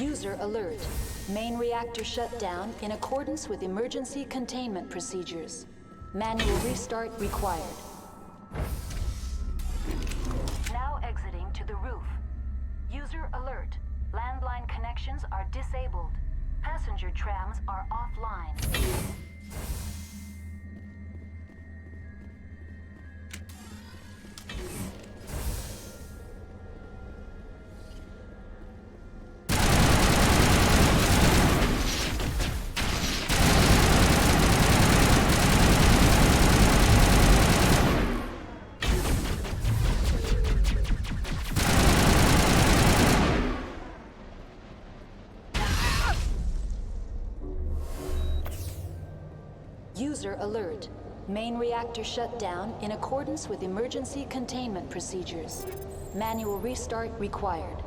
User alert. Main reactor shut down in accordance with emergency containment procedures. Manual restart required. Now exiting to the roof. User alert. Landline connections are disabled. Passenger trams are offline. User alert. Main reactor shut down in accordance with emergency containment procedures. Manual restart required.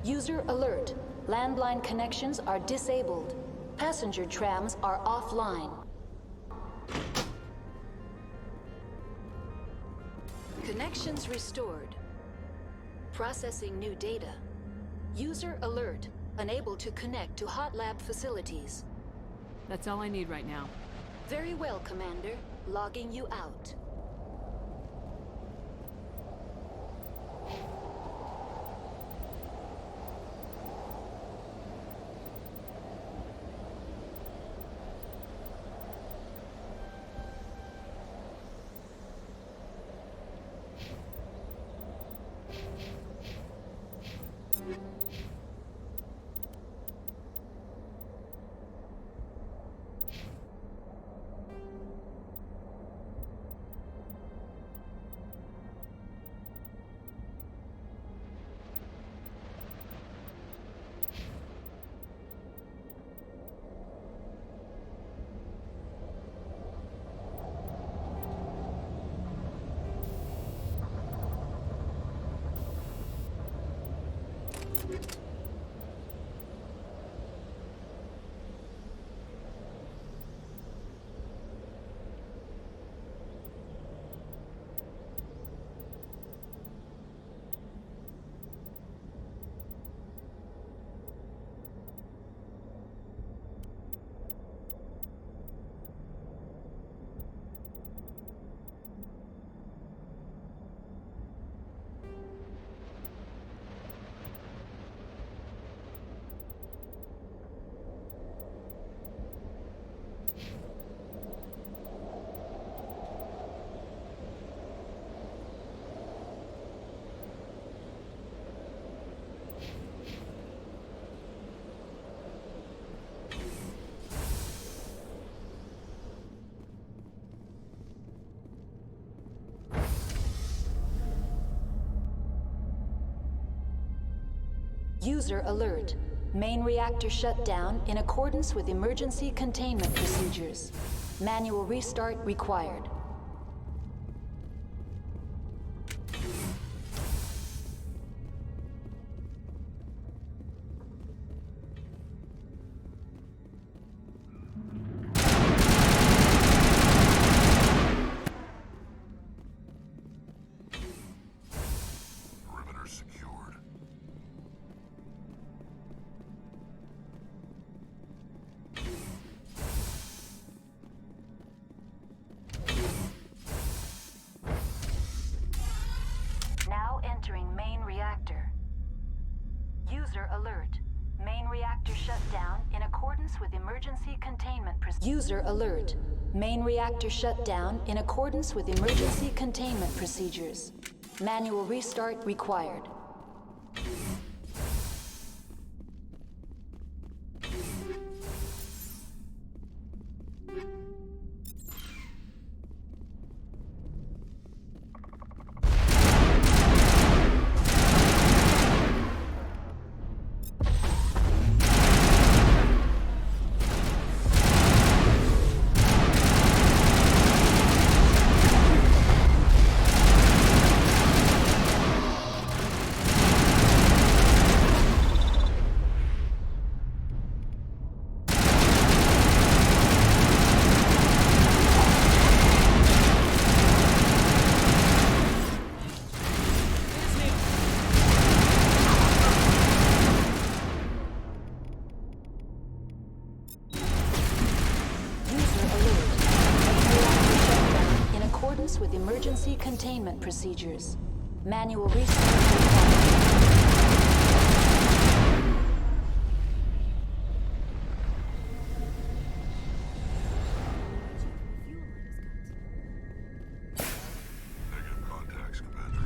User alert. Landline connections are disabled. Passenger trams are offline. Connections restored. Processing new data. User alert. Unable to connect to hot lab facilities. That's all I need right now. Very well, Commander. Logging you out. User alert. Main reactor shut down in accordance with emergency containment procedures. Manual restart required. Perimeter secured. Now entering main reactor. User alert. Main reactor shut down in accordance with emergency containment procedures. User alert. Main reactor shut down in accordance with emergency containment procedures. Manual restart required. procedures. Manual restart required. Negative contacts, Commander.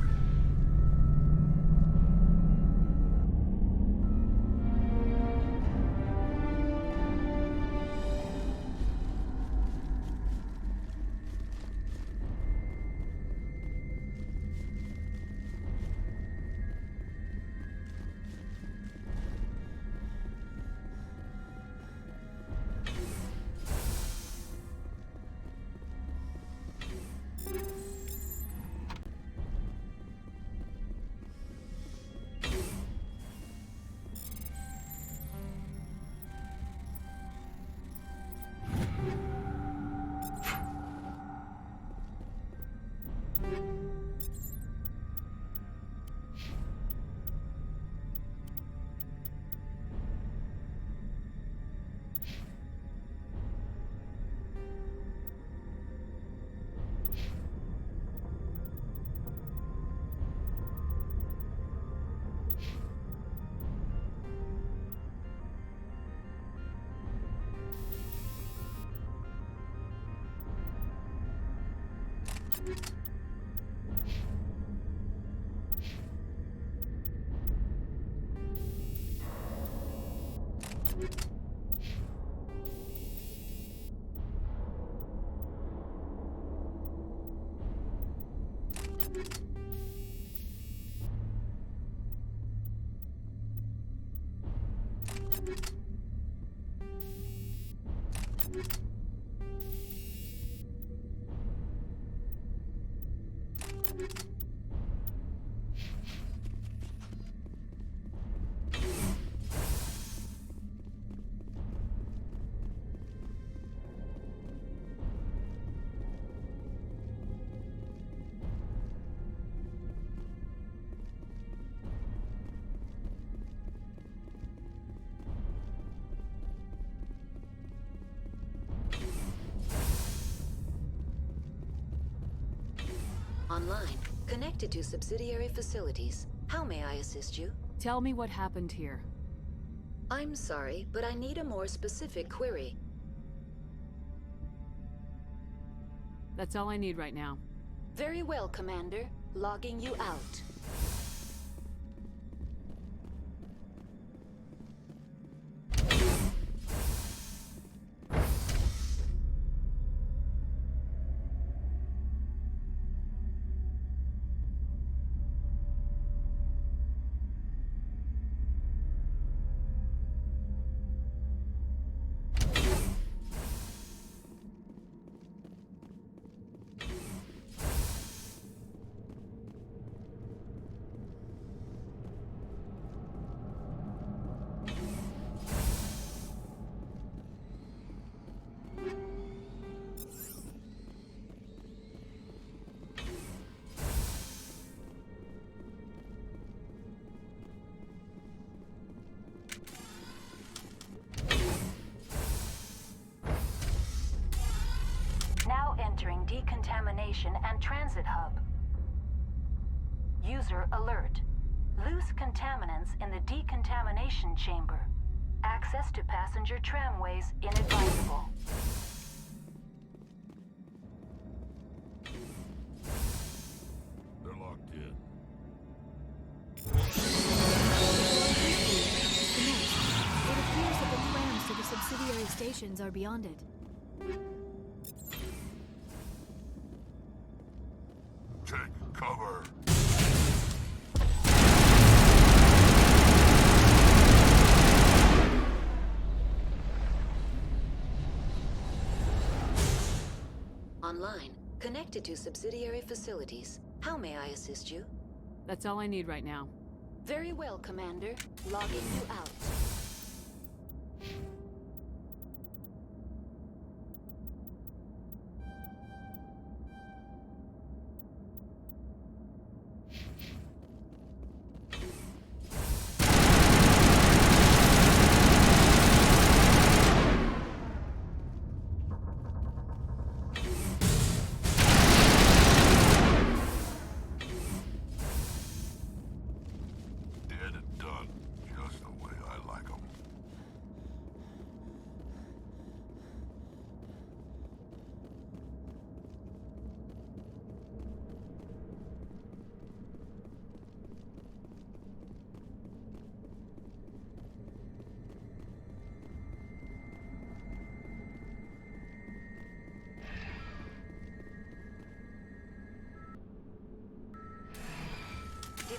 Online. Connected to subsidiary facilities. How may I assist you? Tell me what happened here. I'm sorry, but I need a more specific query. That's all I need right now. Very well, Commander. Logging you out. Now entering decontamination and transit hub. User alert. Loose contaminants in the decontamination chamber. Access to passenger tramways inadvisable. They're locked in. It appears that the trams to the subsidiary stations are beyond it. Take cover. Online. Connected to subsidiary facilities. How may I assist you? That's all I need right now. Very well, Commander. Logging you out.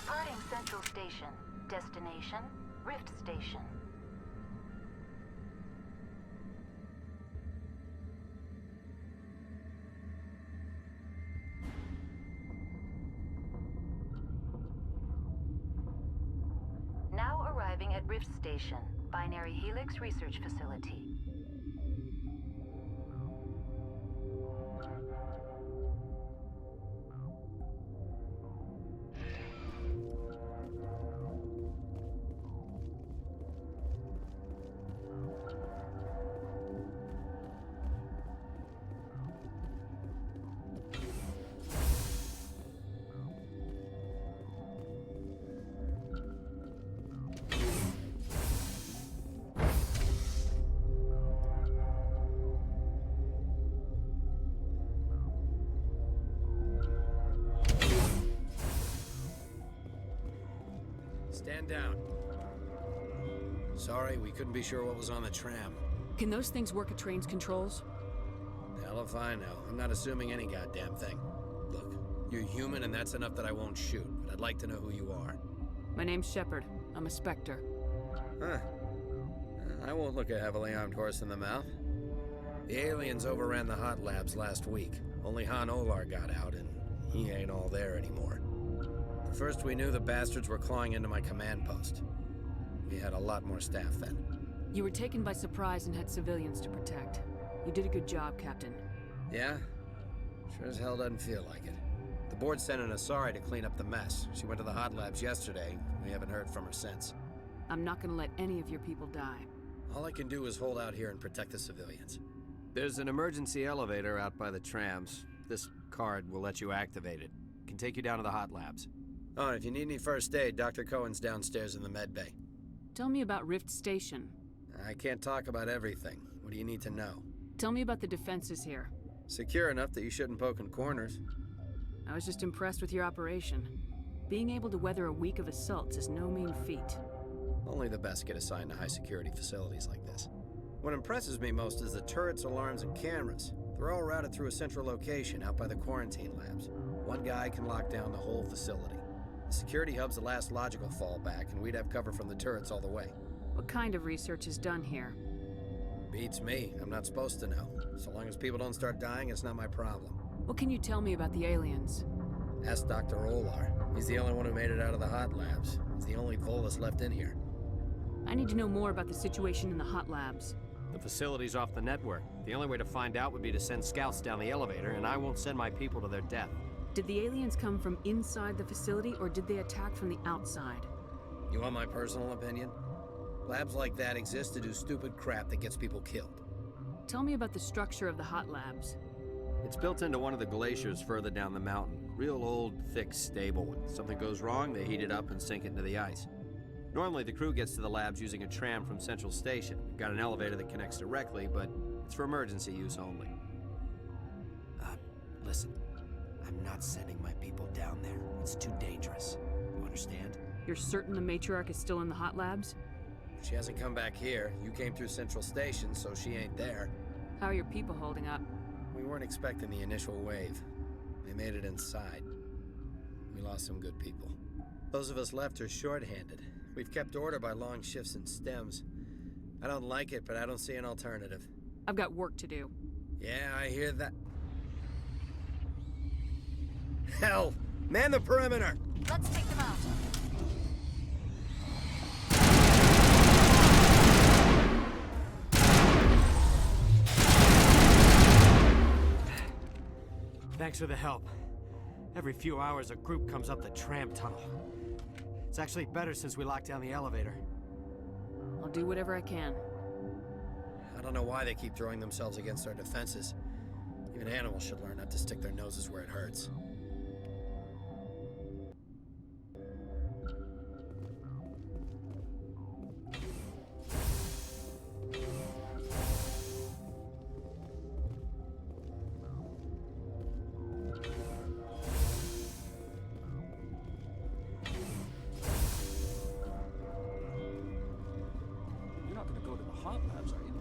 Departing Central Station. Destination, Rift Station. Now arriving at Rift Station, Binary Helix Research Facility. Stand down. Sorry, we couldn't be sure what was on the tram. Can those things work at train's controls? Hell if I know. I'm not assuming any goddamn thing. Look, you're human and that's enough that I won't shoot, but I'd like to know who you are. My name's Shepard. I'm a Spectre. Huh. I won't look a heavily armed horse in the mouth. The aliens overran the hot labs last week. Only Han Olar got out, and he ain't all there anymore. The first we knew, the bastards were clawing into my command post. We had a lot more staff then. You were taken by surprise and had civilians to protect. You did a good job, Captain. Yeah? Sure as hell doesn't feel like it. The board sent an Asari to clean up the mess. She went to the hot labs yesterday. We haven't heard from her since. I'm not gonna let any of your people die. All I can do is hold out here and protect the civilians. There's an emergency elevator out by the trams. This card will let you activate it. Can take you down to the hot labs. Oh, and if you need any first aid, Dr. Cohen's downstairs in the med bay. Tell me about Rift Station. I can't talk about everything. What do you need to know? Tell me about the defenses here. Secure enough that you shouldn't poke in corners. I was just impressed with your operation. Being able to weather a week of assaults is no mean feat. Only the best get assigned to high-security facilities like this. What impresses me most is the turrets, alarms, and cameras. They're all routed through a central location out by the quarantine labs. One guy can lock down the whole facility. The security hub's the last logical fallback, and we'd have cover from the turrets all the way. What kind of research is done here? Beats me. I'm not supposed to know. So long as people don't start dying, it's not my problem. What can you tell me about the aliens? Ask Dr. Olar. He's the only one who made it out of the hot labs. He's the only Volus left in here. I need to know more about the situation in the hot labs. The facility's off the network. The only way to find out would be to send scouts down the elevator, and I won't send my people to their death. Did the aliens come from inside the facility, or did they attack from the outside? You want my personal opinion? Labs like that exist to do stupid crap that gets people killed. Tell me about the structure of the hot labs. It's built into one of the glaciers further down the mountain. Real old, thick, stable. When something goes wrong, they heat it up and sink it into the ice. Normally, the crew gets to the labs using a tram from Central Station. We've got an elevator that connects directly, but it's for emergency use only. Listen. I'm not sending my people down there. It's too dangerous. You understand? You're certain the matriarch is still in the hot labs? She hasn't come back here. You came through Central Station, so she ain't there. How are your people holding up? We weren't expecting the initial wave. They made it inside. We lost some good people. Those of us left are short-handed. We've kept order by long shifts and stems. I don't like it, but I don't see an alternative. I've got work to do. Yeah, I hear that. Hell! Man the perimeter! Let's take them out. Thanks for the help. Every few hours, a group comes up the tram tunnel. It's actually better since we locked down the elevator. I'll do whatever I can. I don't know why they keep throwing themselves against our defenses. Even animals should learn not to stick their noses where it hurts. You're not gonna go to the hot labs, are you?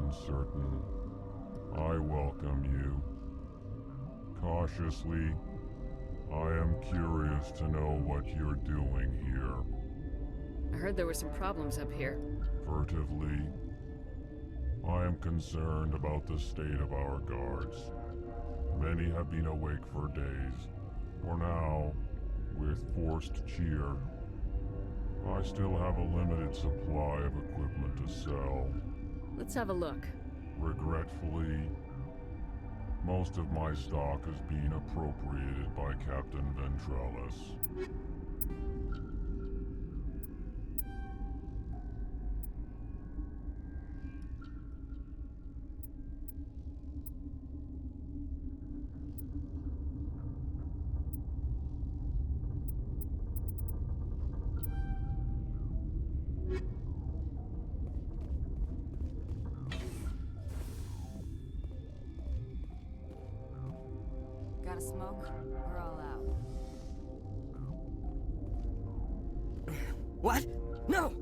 uncertain, I welcome you. Cautiously, I am curious to know what you're doing here. I heard there were some problems up here. Furtively, I am concerned about the state of our guards. Many have been awake for days. For now, with forced cheer, I still have a limited supply of equipment to sell. Let's have a look. Regretfully, most of my stock is being appropriated by Captain Ventralis. Got a smoke? We're all out. What? No!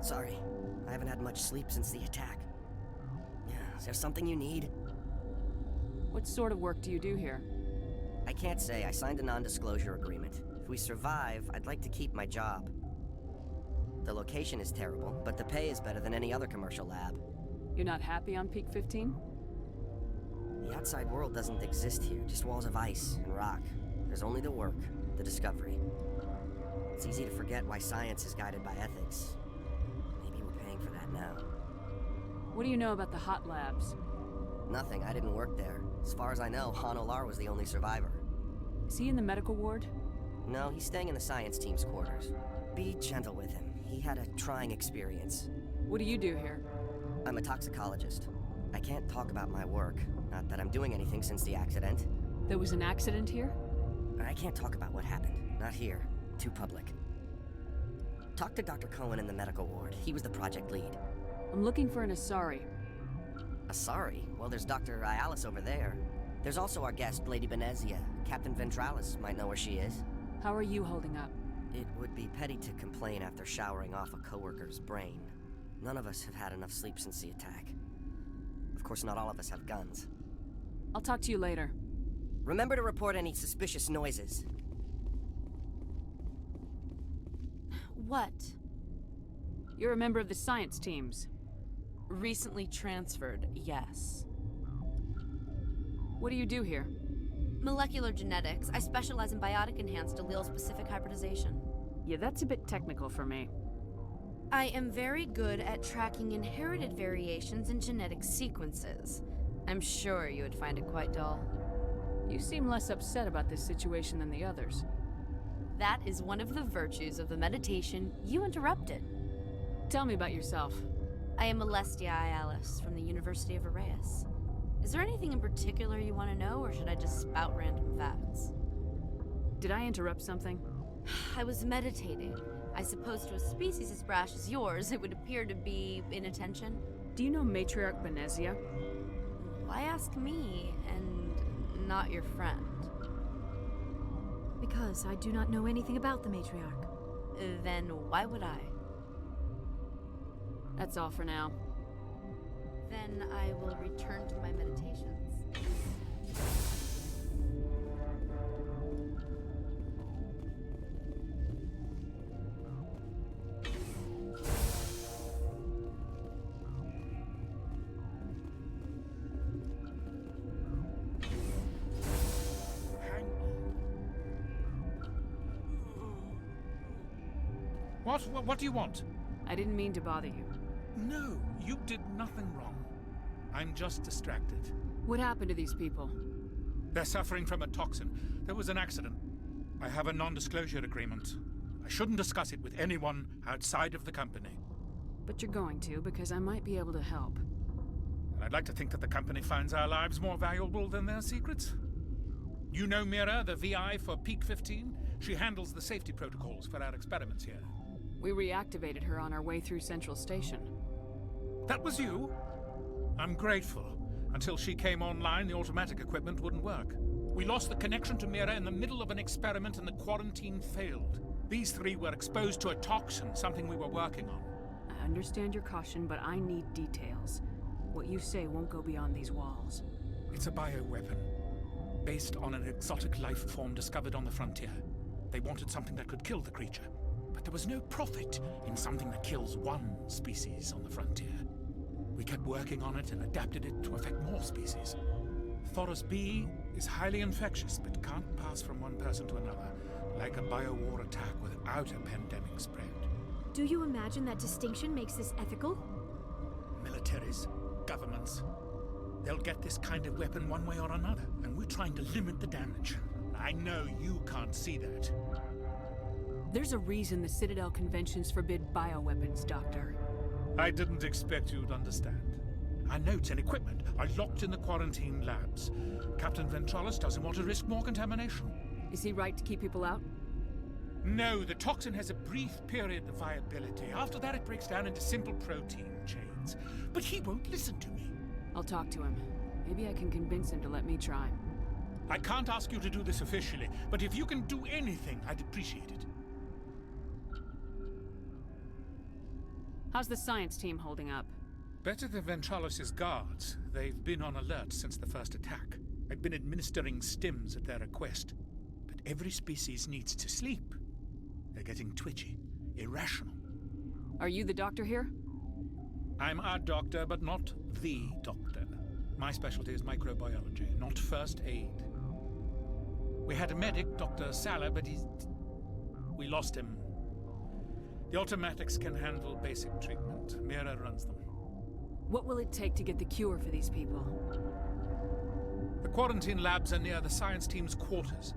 Sorry, I haven't had much sleep since the attack. Is there something you need? What sort of work do you do here? I can't say. I signed a non-disclosure agreement. If we survive, I'd like to keep my job. The location is terrible, but the pay is better than any other commercial lab. You're not happy on Peak 15? The outside world doesn't exist here, just walls of ice and rock. There's only the work, the discovery. It's easy to forget why science is guided by ethics. Maybe we're paying for that now. What do you know about the hot labs? Nothing, I didn't work there. As far as I know, Han Olar was the only survivor. Is he in the medical ward? No, he's staying in the science team's quarters. Be gentle with him. He had a trying experience. What do you do here? I'm a toxicologist. I can't talk about my work. Not that I'm doing anything since the accident. There was an accident here? I can't talk about what happened. Not here. Too public. Talk to Dr. Cohen in the medical ward. He was the project lead. I'm looking for an Asari. Asari? Well, there's Dr. Ayalis over there. There's also our guest, Lady Benezia. Captain Ventralis might know where she is. How are you holding up? It would be petty to complain after showering off a coworker's brain. None of us have had enough sleep since the attack. Of course, not all of us have guns. I'll talk to you later. Remember to report any suspicious noises. What? You're a member of the science teams. Recently transferred, yes. What do you do here? Molecular genetics. I specialize in biotic-enhanced allele-specific hybridization. Yeah, that's a bit technical for me. I am very good at tracking inherited variations in genetic sequences. I'm sure you would find it quite dull. You seem less upset about this situation than the others. That is one of the virtues of the meditation you interrupted. Tell me about yourself. I am Alestia Ayalis from the University of Arraeus. Is there anything in particular you want to know, or should I just spout random facts? Did I interrupt something? I was meditating. I suppose to a species as brash as yours, it would appear to be inattention. Do you know Matriarch Benezia? Why ask me, and not your friend? Because I do not know anything about the matriarch. Then why would I? That's all for now. Then I will return to my meditations. What do you want? I didn't mean to bother you. No, you did nothing wrong. I'm just distracted. What happened to these people? They're suffering from a toxin. There was an accident. I have a non-disclosure agreement. I shouldn't discuss it with anyone outside of the company. But you're going to, because I might be able to help. And I'd like to think that the company finds our lives more valuable than their secrets. You know Mira, the VI for Peak 15? She handles the safety protocols for our experiments here. We reactivated her on our way through Central Station. That was you? I'm grateful. Until she came online, the automatic equipment wouldn't work. We lost the connection to Mira in the middle of an experiment and the quarantine failed. These three were exposed to a toxin, something we were working on. I understand your caution, but I need details. What you say won't go beyond these walls. It's a bioweapon, based on an exotic life form discovered on the frontier. They wanted something that could kill the creature, but there was no profit in something that kills one species on the frontier. We kept working on it and adapted it to affect more species. Thoros B is highly infectious, but can't pass from one person to another, like a biowar attack without a pandemic spread. Do you imagine that distinction makes this ethical? Militaries, governments, they'll get this kind of weapon one way or another, and we're trying to limit the damage. I know you can't see that. There's a reason the Citadel conventions forbid bioweapons, Doctor. I didn't expect you'd understand. Our notes and equipment are locked in the quarantine labs. Captain Ventralis doesn't want to risk more contamination. Is he right to keep people out? No, the toxin has a brief period of viability. After that, it breaks down into simple protein chains. But he won't listen to me. I'll talk to him. Maybe I can convince him to let me try. I can't ask you to do this officially, but if you can do anything, I'd appreciate it. How's the science team holding up? Better than Ventralis' guards. They've been on alert since the first attack. I've been administering stims at their request. But every species needs to sleep. They're getting twitchy, irrational. Are you the doctor here? I'm our doctor, but not the doctor. My specialty is microbiology, not first aid. We had a medic, Dr. Salah, but we lost him. The automatics can handle basic treatment. Mira runs them. What will it take to get the cure for these people? The quarantine labs are near the science team's quarters.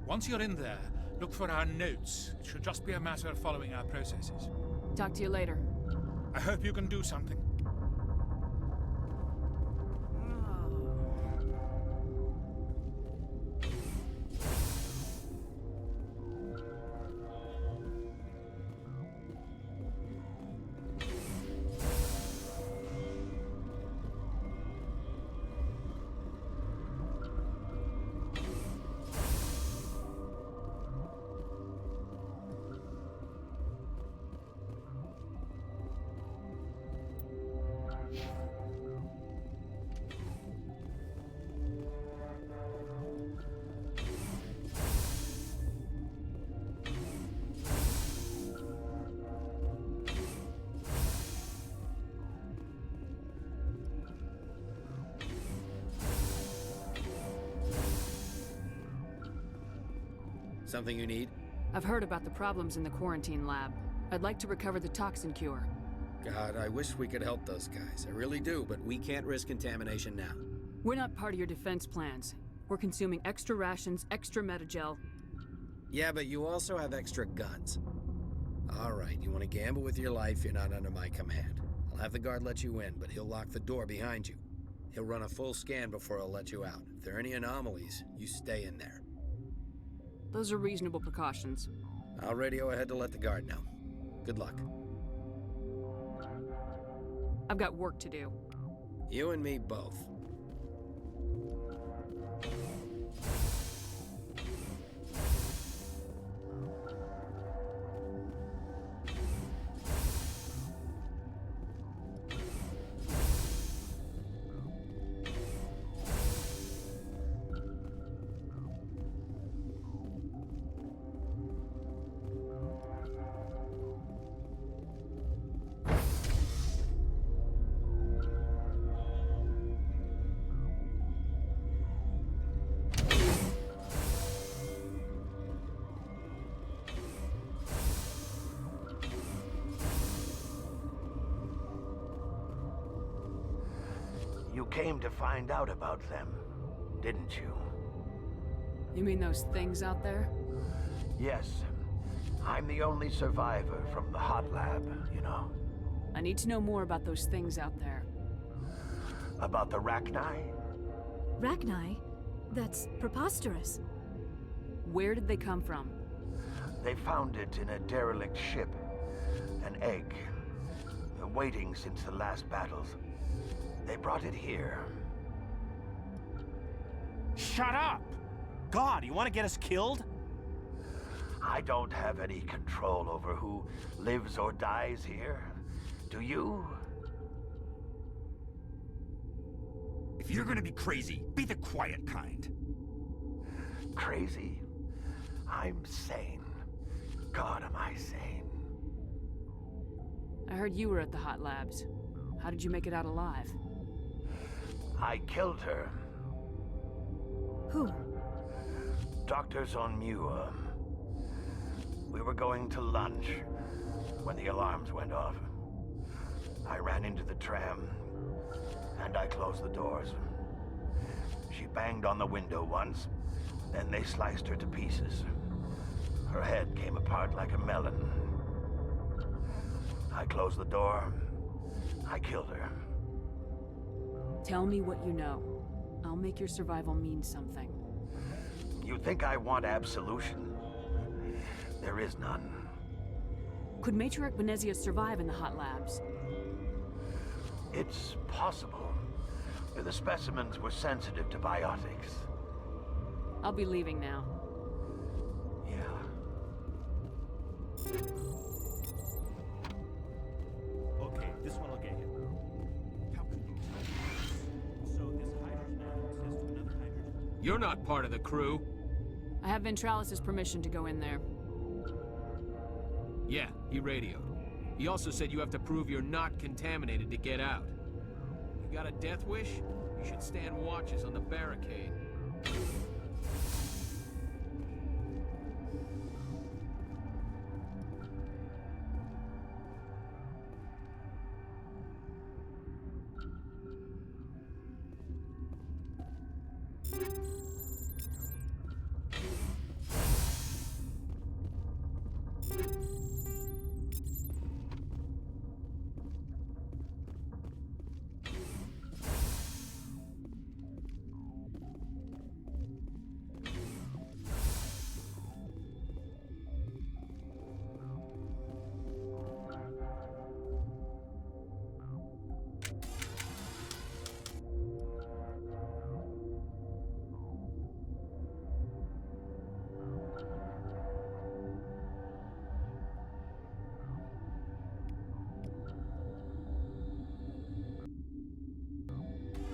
Once you're in there, look for our notes. It should just be a matter of following our processes. Talk to you later. I hope you can do something. Something you need? I've heard about the problems in the quarantine lab. I'd like to recover the toxin cure. God, I wish we could help those guys. I really do, but we can't risk contamination now. We're not part of your defense plans. We're consuming extra rations, extra metagel. Yeah, but you also have extra guns. All right, you want to gamble with your life, you're not under my command. I'll have the guard let you in, but he'll lock the door behind you. He'll run a full scan before he'll let you out. If there are any anomalies, you stay in there. Those are reasonable precautions. I'll radio ahead to let the guard know. Good luck. I've got work to do. You and me both. You came to find out about them, didn't you? You mean those things out there? Yes. I'm the only survivor from the hot lab, you know. I need to know more about those things out there. About the Rachni? Rachni? That's preposterous. Where did they come from? They found it in a derelict ship. An egg. Waiting since the last battles. They brought it here. Shut up! God, you want to get us killed? I don't have any control over who lives or dies here. Do you? If you're gonna be crazy, be the quiet kind. Crazy? I'm sane. God, am I sane. I heard you were at the hot labs. How did you make it out alive? I killed her. Who? Dr. Zonmua. We were going to lunch when the alarms went off. I ran into the tram, and I closed the doors. She banged on the window once, then they sliced her to pieces. Her head came apart like a melon. I closed the door. I killed her. Tell me what you know. I'll make your survival mean something. You think I want absolution? There is none. Could Matriarch Venezia survive in the hot labs? It's possible. The specimens were sensitive to biotics. I'll be leaving now. Yeah. Okay, this one will get you. How could you tell me? So this hydrogen atom says to another hydrogen. You're not part of the crew. I have Ventralis' permission to go in there. Yeah, he radioed. He also said you have to prove you're not contaminated to get out. You got a death wish? You should stand watches on the barricade.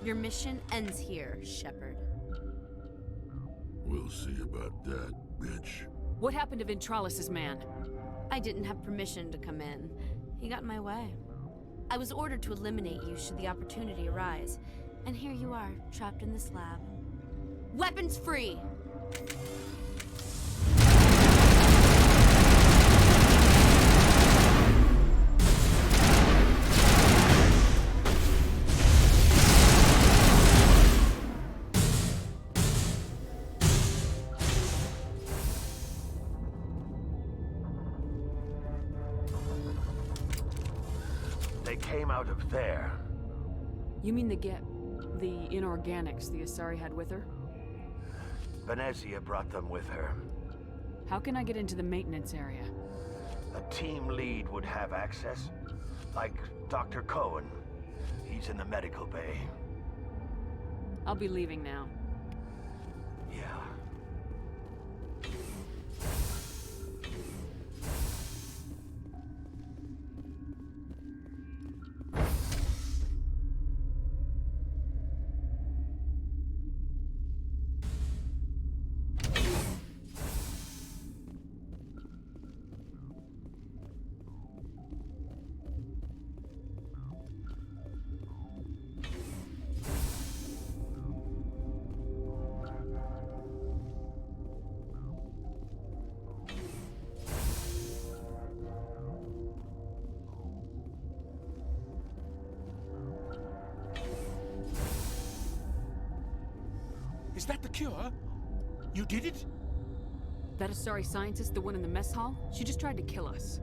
Your mission ends here, Shepard. We'll see about that, bitch. What happened to Ventralis' man? I didn't have permission to come in. He got in my way. I was ordered to eliminate you should the opportunity arise. And here you are, trapped in this lab. Weapons free! They came out of there. You mean the inorganics the Asari had with her? Venezia brought them with her. How can I get into the maintenance area? A team lead would have access. Like Dr. Cohen. He's in the medical bay. I'll be leaving now. Yeah. Is that the cure? You did it? That Asari scientist, the one in the mess hall? She just tried to kill us.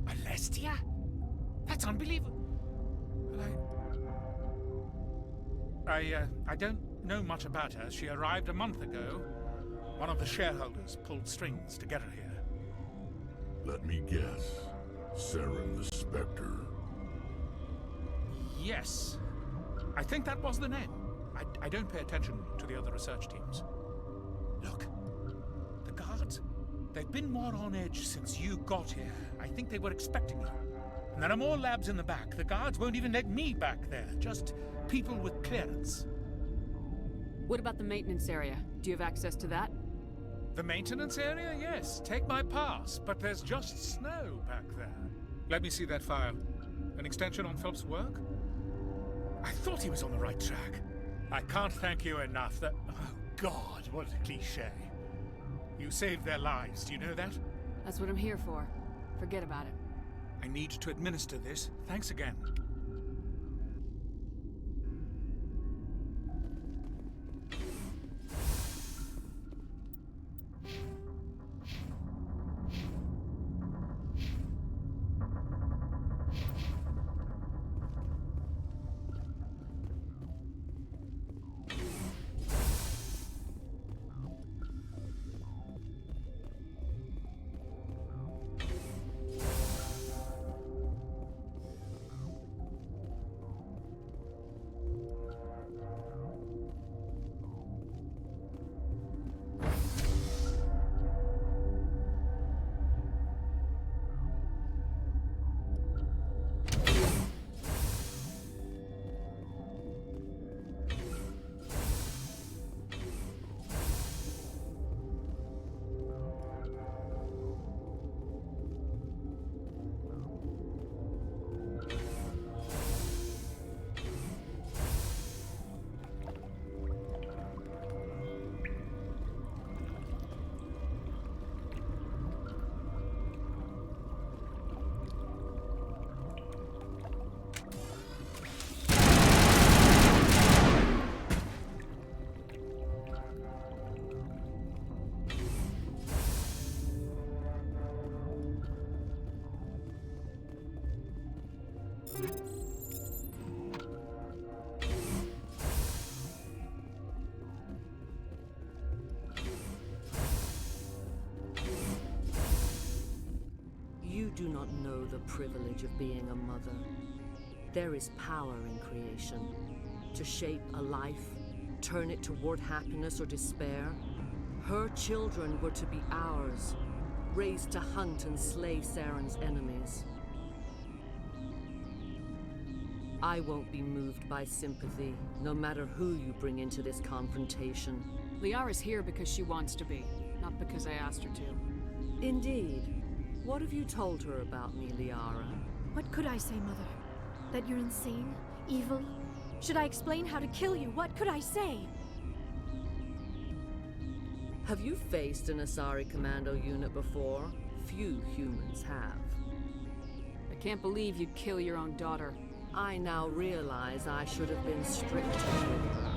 Alestia? That's unbelievable. I don't know much about her. She arrived a month ago. One of the shareholders pulled strings to get her here. Let me guess. Saren the Spectre. Yes. I think that was the name. I don't pay attention to the other research teams. Look. The guards They've been more on edge since you got here. I think they were expecting you. And there are more labs in the back. The guards won't even let me back there. Just people with clearance. What about the maintenance area? Do you have access to that? The maintenance area? Yes. Take my pass. But there's just snow back there. Let me see that file. An extension on Phelps' work? I thought he was on the right track. I can't thank you enough that... Oh, God, what a cliché. You saved their lives, do you know that? That's what I'm here for. Forget about it. I need to administer this. Thanks again. You do not know the privilege of being a mother. There is power in creation. To shape a life, turn it toward happiness or despair. Her children were to be ours, raised to hunt and slay Saren's enemies. I won't be moved by sympathy, no matter who you bring into this confrontation. Liara's here because she wants to be, not because I asked her to. Indeed. What have you told her about me, Liara? What could I say, Mother? That you're insane? Evil? Should I explain how to kill you? What could I say? Have you faced an Asari commando unit before? Few humans have. I can't believe you'd kill your own daughter. I now realize I should have been stricter with her.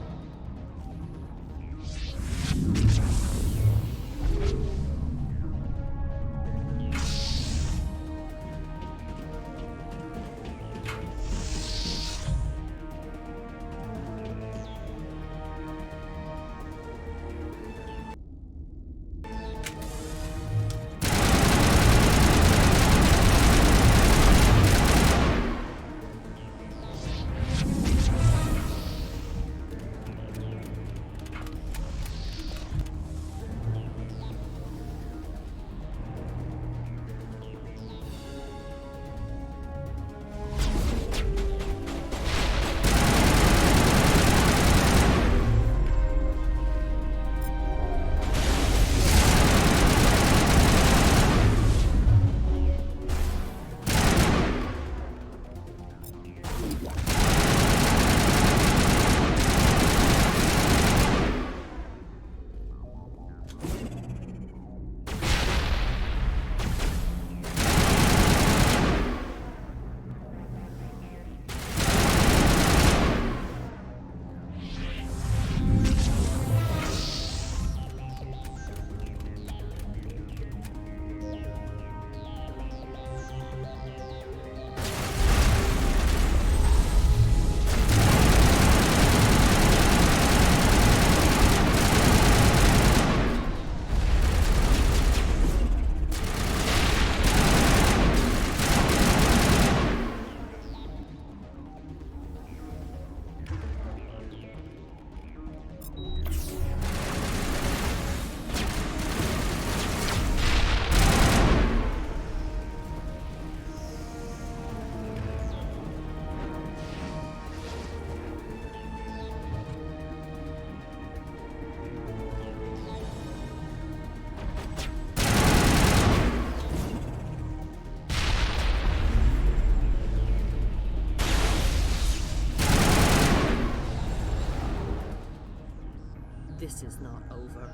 This is not over.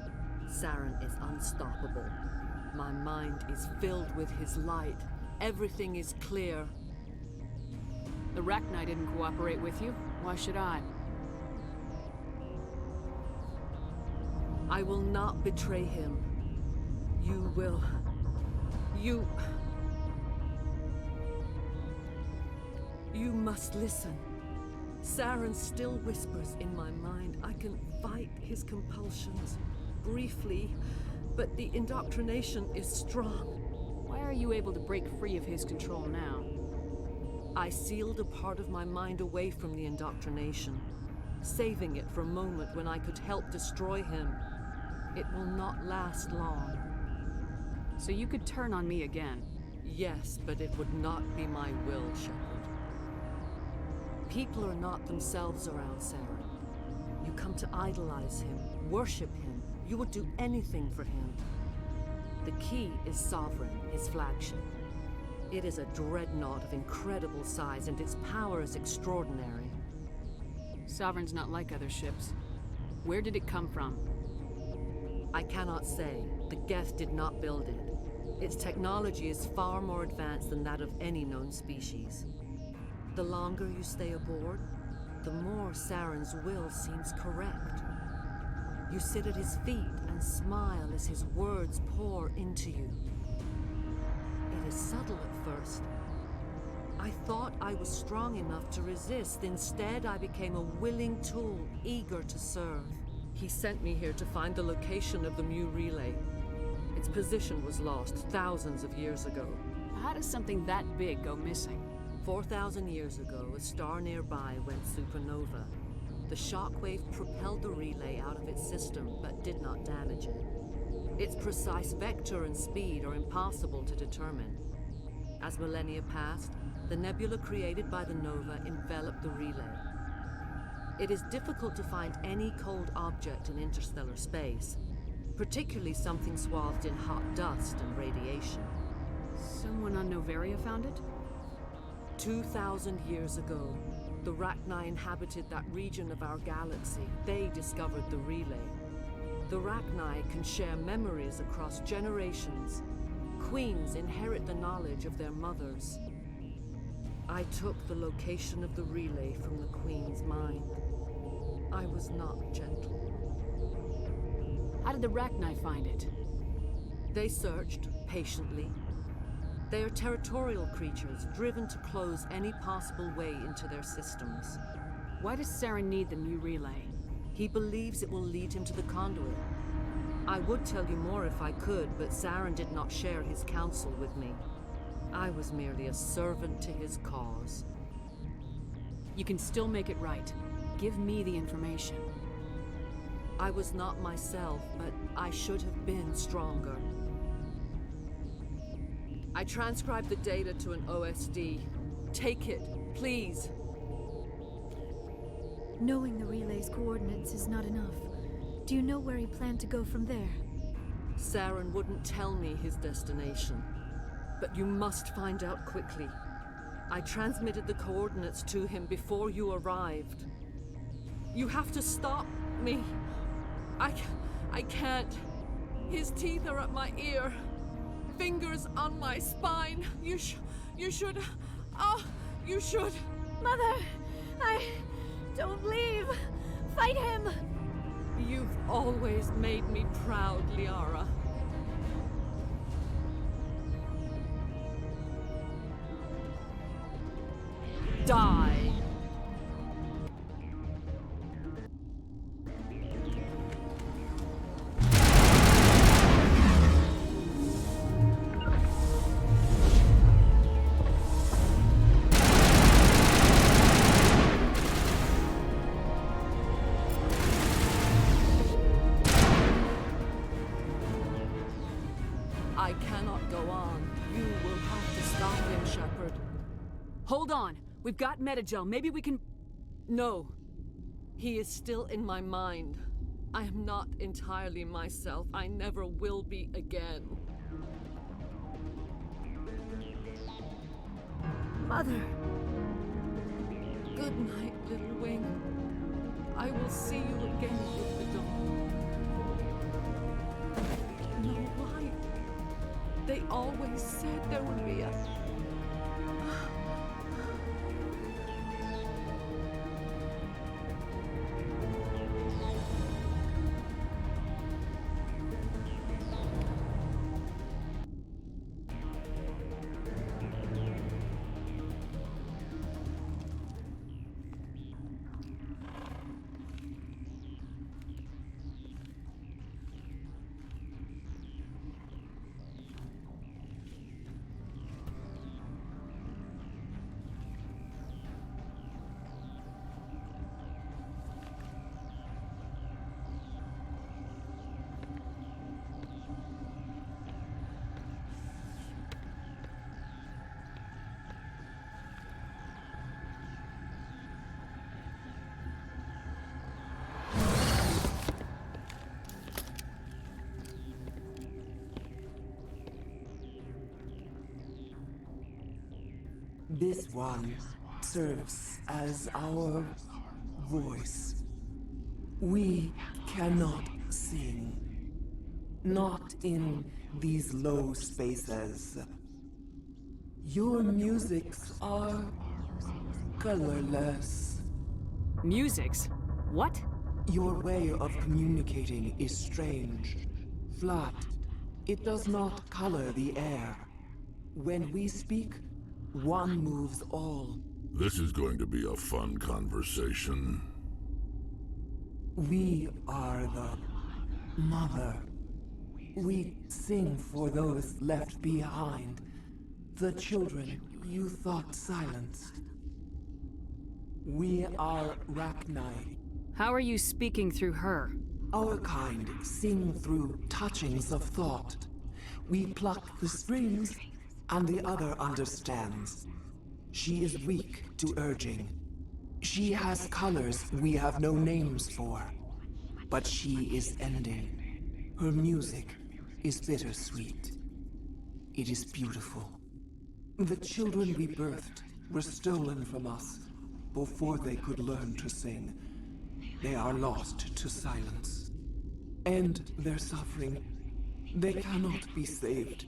Saren is unstoppable. My mind is filled with his light. Everything is clear. The Rachni didn't cooperate with you. Why should I? I will not betray him. You will. You must listen. Saren still whispers in my mind. I can fight his compulsions briefly, but the indoctrination is strong. Why are you able to break free of his control now? I sealed a part of my mind away from the indoctrination, saving it for a moment when I could help destroy him. It will not last long. So you could turn on me again? Yes, but it would not be my will, Shepard. People are not themselves around Saren. You come to idolize him, worship him. You would do anything for him. The key is Sovereign, his flagship. It is a dreadnought of incredible size, and its power is extraordinary. Sovereign's not like other ships. Where did it come from? I cannot say. The Geth did not build it. Its technology is far more advanced than that of any known species. The longer you stay aboard, the more Saren's will seems correct. You sit at his feet and smile as his words pour into you. It is subtle at first. I thought I was strong enough to resist. Instead, I became a willing tool, eager to serve. He sent me here to find the location of the Mu relay. Its position was lost thousands of years ago. How does something that big go missing? 4,000 years ago, a star nearby went supernova. The shockwave propelled the relay out of its system, but did not damage it. Its precise vector and speed are impossible to determine. As millennia passed, the nebula created by the nova enveloped the relay. It is difficult to find any cold object in interstellar space, particularly something swathed in hot dust and radiation. Someone on Novaria found it? 2,000 years ago, the Rachni inhabited that region of our galaxy. They discovered the relay. The Rachni can share memories across generations. Queens inherit the knowledge of their mothers. I took the location of the relay from the Queen's mind. I was not gentle. How did the Rachni find it? They searched, patiently. They are territorial creatures, driven to close any possible way into their systems. Why does Saren need the Mu relay? He believes it will lead him to the conduit. I would tell you more if I could, but Saren did not share his counsel with me. I was merely a servant to his cause. You can still make it right. Give me the information. I was not myself, but I should have been stronger. I transcribed the data to an OSD. Take it, please. Knowing the relay's coordinates is not enough. Do you know where he planned to go from there? Saren wouldn't tell me his destination. But you must find out quickly. I transmitted the coordinates to him before you arrived. You have to stop me. I can't. His teeth are at my ear. Fingers on my spine. You should. You should. Mother, don't leave. Fight him. You've always made me proud, Liara. Die. I cannot go on. You will have to stop him, Shepard. Hold on. We've got Metagel. Maybe we can... No. He is still in my mind. I am not entirely myself. I never will be again. Mother. Good night, little wing. I will see you again with the dawn. They always said there would be a... This one serves as our voice. We cannot sing. Not in these low spaces. Your musics are colorless. Musics? What? Your way of communicating is strange. Flat. It does not color the air. When we speak, one moves all. This is going to be a fun conversation. We are the mother. We sing for those left behind. The children you thought silenced. We are Rachni. How are you speaking through her? Our kind sing through touchings of thought. We pluck the strings, and the other understands. She is weak to urging. She has colors we have no names for. But she is ending. Her music is bittersweet. It is beautiful. The children we birthed were stolen from us before they could learn to sing. They are lost to silence. And their suffering, they cannot be saved.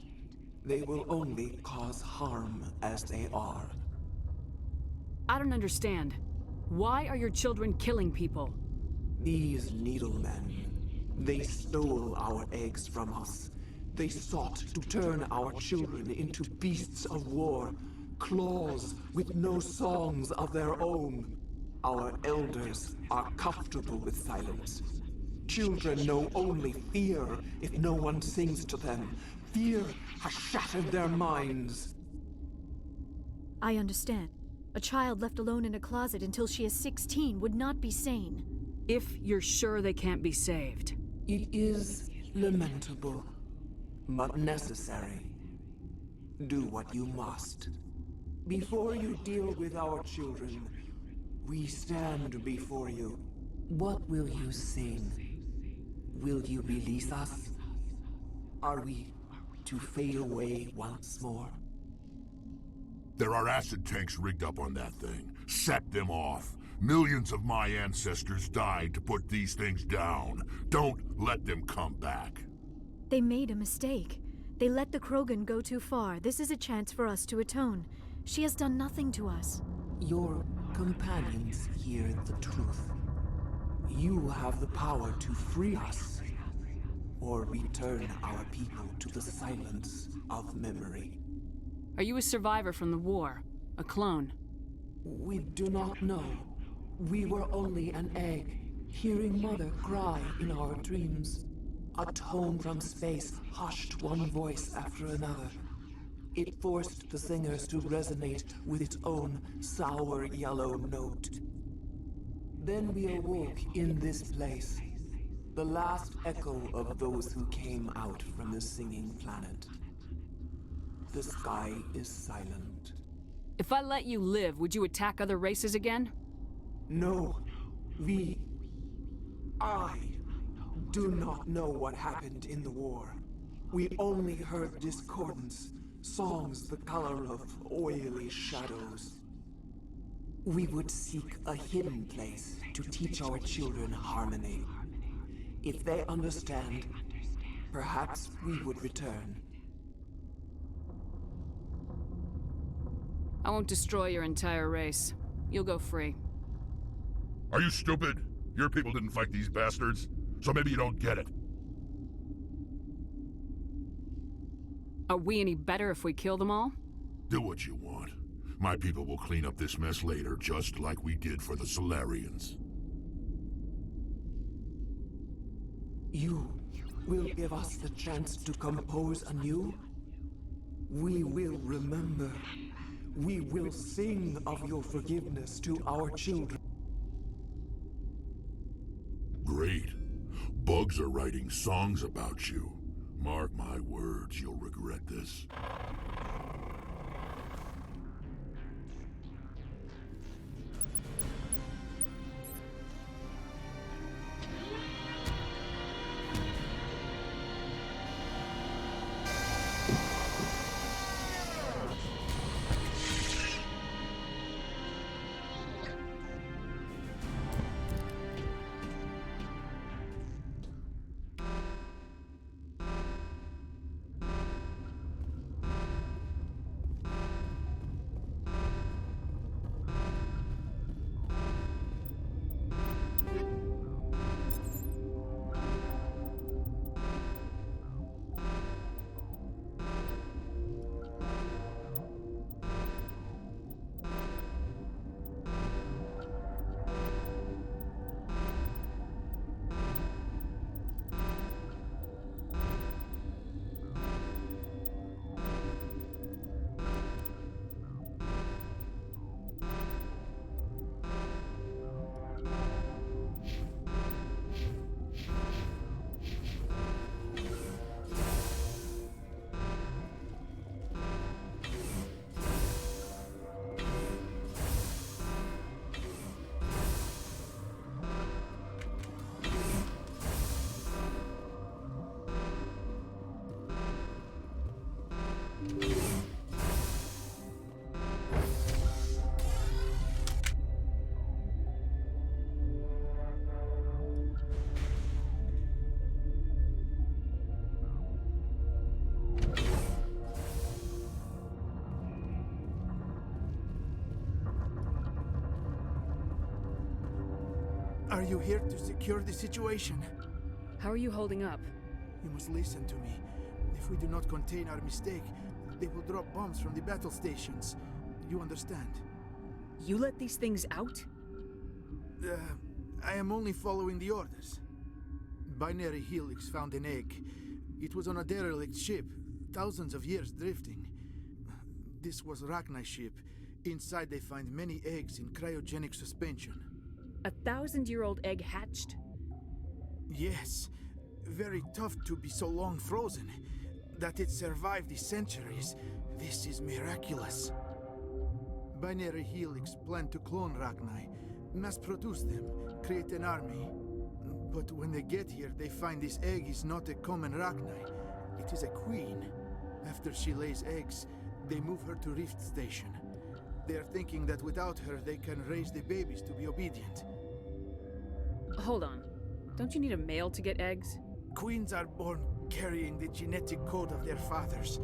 They will only cause harm as they are. I don't understand. Why are your children killing people? These needlemen, they stole our eggs from us. They sought to turn our children into beasts of war, claws with no songs of their own. Our elders are comfortable with silence. Children know only fear if no one sings to them. Fear has shattered their minds. I understand. A child left alone in a closet until she is 16 would not be sane. If you're sure they can't be saved. It is lamentable, but necessary. Do what you must. Before you deal with our children, we stand before you. What will you sing? Will you release us? Are we to fade away once more? There are acid tanks rigged up on that thing. Set them off. Millions of my ancestors died to put these things down. Don't let them come back. They made a mistake. They let the Krogan go too far. This is a chance for us to atone. She has done nothing to us. Your companions hear the truth. You have the power to free us, or return our people to the silence of memory. Are you a survivor from the war? A clone? We do not know. We were only an egg, hearing Mother cry in our dreams. A tone from space hushed one voice after another. It forced the singers to resonate with its own sour yellow note. Then we awoke in this place, the last echo of those who came out from the singing planet. The sky is silent. If I let you live, would you attack other races again? No. I do not know what happened in the war. We only heard discordance, songs the color of oily shadows. We would seek a hidden place to teach our children harmony. If they understand, perhaps we would return. I won't destroy your entire race. You'll go free. Are you stupid? Your people didn't fight these bastards, so maybe you don't get it. Are we any better if we kill them all? Do what you want. My people will clean up this mess later, just like we did for the Solarians. You will give us the chance to compose anew? We will remember. We will sing of your forgiveness to our children. Great. Bugs are writing songs about you. Mark my words, you'll regret this. Are you here to secure the situation? How are you holding up? You must listen to me. If we do not contain our mistake, they will drop bombs from the battle stations. You understand? You let these things out? I am only following the orders. Binary Helix found an egg. It was on a derelict ship, thousands of years drifting. This was Rachni's ship. Inside they find many eggs in cryogenic suspension. 1,000-year-old egg hatched? Yes. Very tough to be so long frozen. That it survived the centuries, this is miraculous. Binary Helix planned to clone Rachni, mass produce them, create an army. But when they get here, they find this egg is not a common Rachni. It is a queen. After she lays eggs, they move her to Rift Station. They are thinking that without her, they can raise the babies to be obedient. Hold on. Don't you need a male to get eggs? Queens are born carrying the genetic code of their fathers.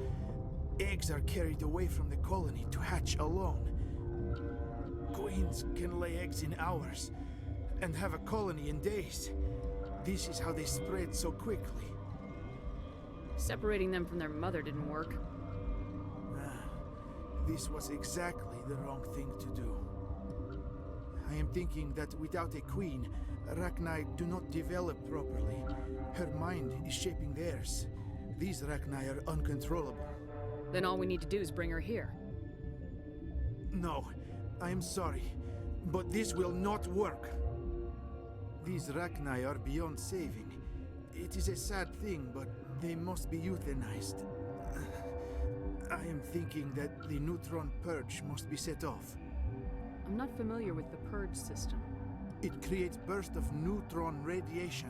Eggs are carried away from the colony to hatch alone. Queens can lay eggs in hours and have a colony in days. This is how they spread so quickly. Separating them from their mother didn't work. This was exactly the wrong thing to do. I am thinking that without a queen, Rachni do not develop properly. Her mind is shaping theirs. These Rachni are uncontrollable. Then all we need to do is bring her here. No, I am sorry, but this will not work. These Rachni are beyond saving. It is a sad thing, but they must be euthanized. I am thinking that the neutron purge must be set off. I'm not familiar with the purge system. It creates bursts of neutron radiation,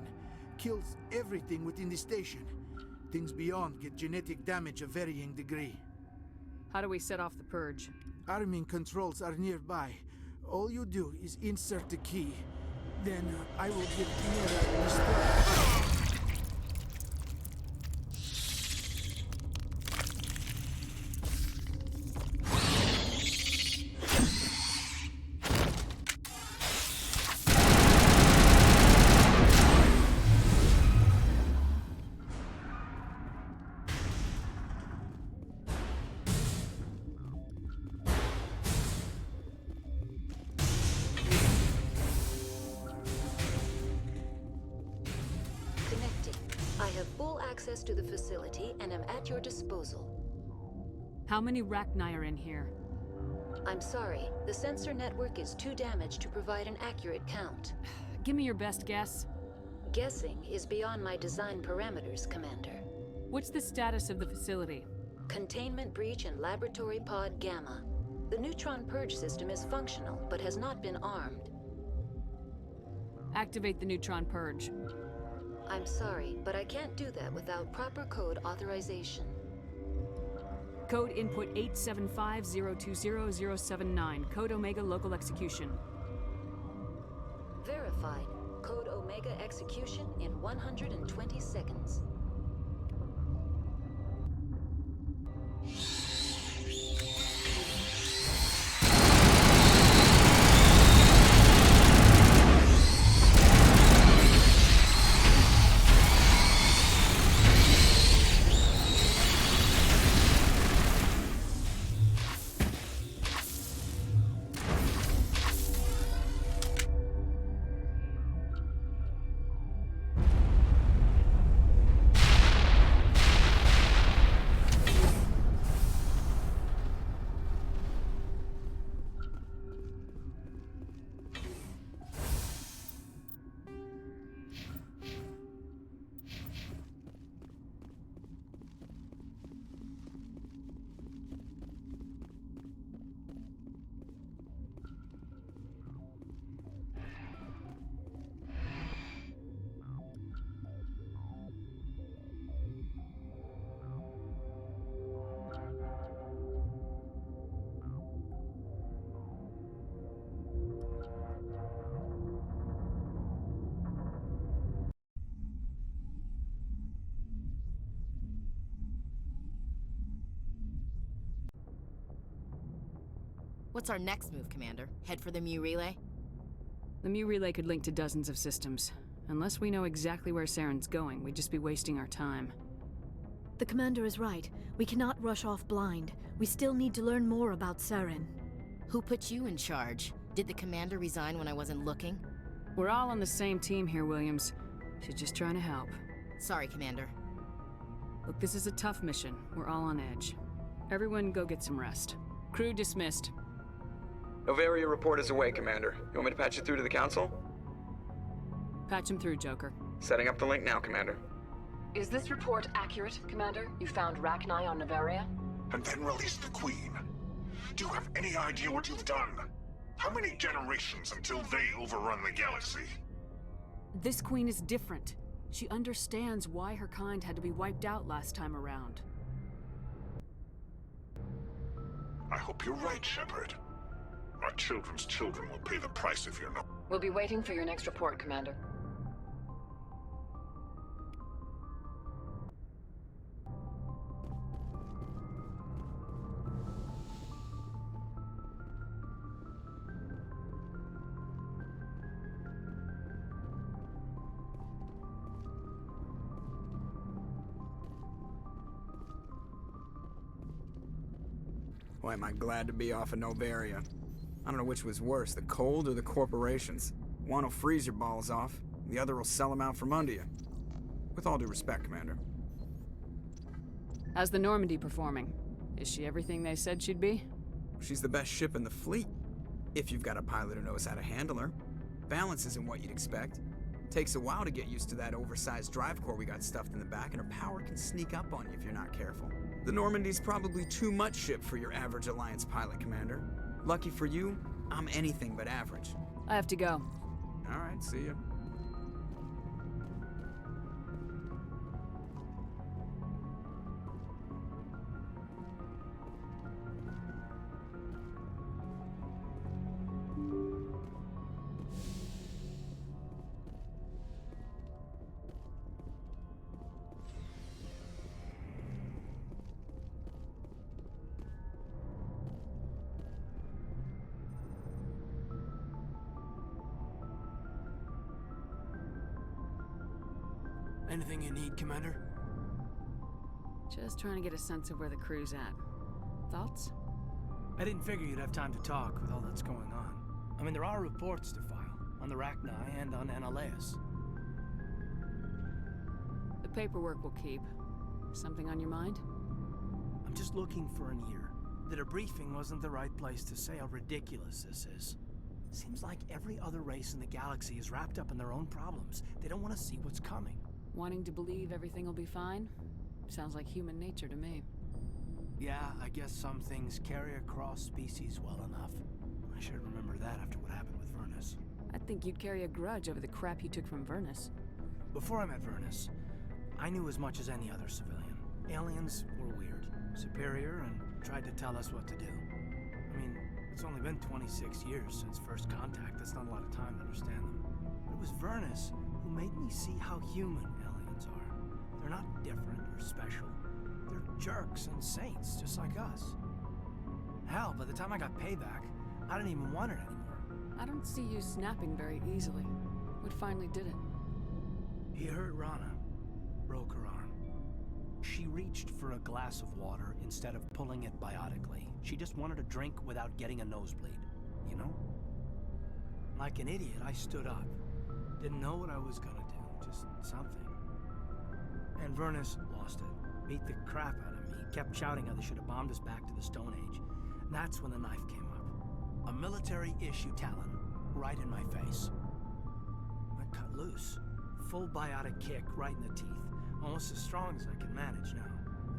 kills everything within the station. Things beyond get genetic damage of varying degree. How do we set off the purge? Arming controls are nearby. All you do is insert the key. Then I will give Mira restore. access to the facility and am at your disposal. How many Rachni are in here? I'm sorry, the sensor network is too damaged to provide an accurate count. Give me your best guess. Guessing is beyond my design parameters, Commander. What's the status of the facility? Containment breach in Laboratory Pod Gamma. The neutron purge system is functional, but has not been armed. Activate the neutron purge. I'm sorry, but I can't do that without proper code authorization. Code input 875020079. Code Omega local execution. Verified. Code Omega execution in 120 seconds. What's our next move, Commander? Head for the Mu relay? The Mu relay could link to dozens of systems. Unless we know exactly where Saren's going, we'd just be wasting our time. The Commander is right. We cannot rush off blind. We still need to learn more about Saren. Who put you in charge? Did the Commander resign when I wasn't looking? We're all on the same team here, Williams. She's just trying to help. Sorry, Commander. Look, this is a tough mission. We're all on edge. Everyone go get some rest. Crew dismissed. Novaria report is away, Commander. You want me to patch it through to the Council? Patch him through, Joker. Setting up the link now, Commander. Is this report accurate, Commander? You found Rachni on Novaria? And then released the Queen. Do you have any idea what you've done? How many generations until they overrun the galaxy? This Queen is different. She understands why her kind had to be wiped out last time around. I hope you're right, Shepard. Our children's children will pay the price if you're not. We'll be waiting for your next report, Commander. Boy, am I glad to be off of Novaria. I don't know which was worse, the cold or the corporations. One will freeze your balls off, the other will sell them out from under you. With all due respect, Commander. How's the Normandy performing? Is she everything they said she'd be? She's the best ship in the fleet, if you've got a pilot who knows how to handle her. Balance isn't what you'd expect. Takes a while to get used to that oversized drive core we got stuffed in the back, and her power can sneak up on you if you're not careful. The Normandy's probably too much ship for your average Alliance pilot, Commander. Lucky for you, I'm anything but average. I have to go. All right, see ya. Anything you need, Commander? Just trying to get a sense of where the crew's at. Thoughts? I didn't figure you'd have time to talk with all that's going on. I mean, there are reports to file, on the Rachni and on Annaleus. The paperwork will keep. Something on your mind? I'm just looking for an ear. The debriefing wasn't the right place to say how ridiculous this is. Seems like every other race in the galaxy is wrapped up in their own problems. They don't want to see what's coming. Wanting to believe everything will be fine? Sounds like human nature to me. Yeah, I guess some things carry across species well enough. I should remember that after what happened with Vernus. I think you'd carry a grudge over the crap you took from Vernus. Before I met Vernus, I knew as much as any other civilian. Aliens were weird, superior, and tried to tell us what to do. I mean, it's only been 26 years since first contact. That's not a lot of time to understand them. But it was Vernus who made me see how human aliens are. They're not different or special. They're jerks and saints, just like us. Hell, by the time I got payback, I didn't even want it anymore. I don't see you snapping very easily. What finally did it? He hurt Rana. Broke her arm. She reached for a glass of water instead of pulling it biotically. She just wanted a drink without getting a nosebleed, you know? Like an idiot, I stood up. Didn't know what I was gonna do, just something. And Vernus lost it. Beat the crap out of me. Kept shouting how they should have bombed us back to the Stone Age. And that's when the knife came up. A military-issue talon, right in my face. I cut loose. Full biotic kick right in the teeth. Almost as strong as I can manage now.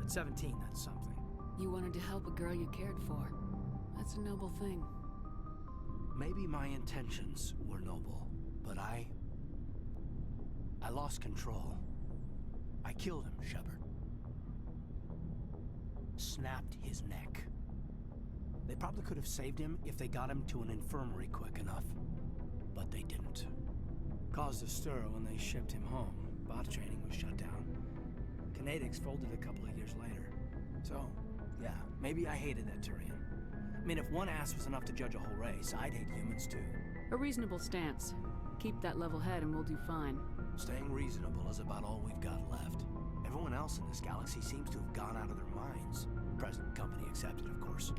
At 17, that's something. You wanted to help a girl you cared for. That's a noble thing. Maybe my intentions were noble, but I lost control. I killed him, Shepard. Snapped his neck. They probably could have saved him if they got him to an infirmary quick enough. But they didn't. Caused a stir when they shipped him home. Bot training was shut down. Kinetics folded a couple of years later. So, yeah, maybe I hated that Turian. I mean, if one ass was enough to judge a whole race, I'd hate humans too. A reasonable stance. Keep that level head and we'll do fine. Staying reasonable is about all we've got left. Everyone else in this galaxy seems to have gone out of their minds. Present company accepted, of course.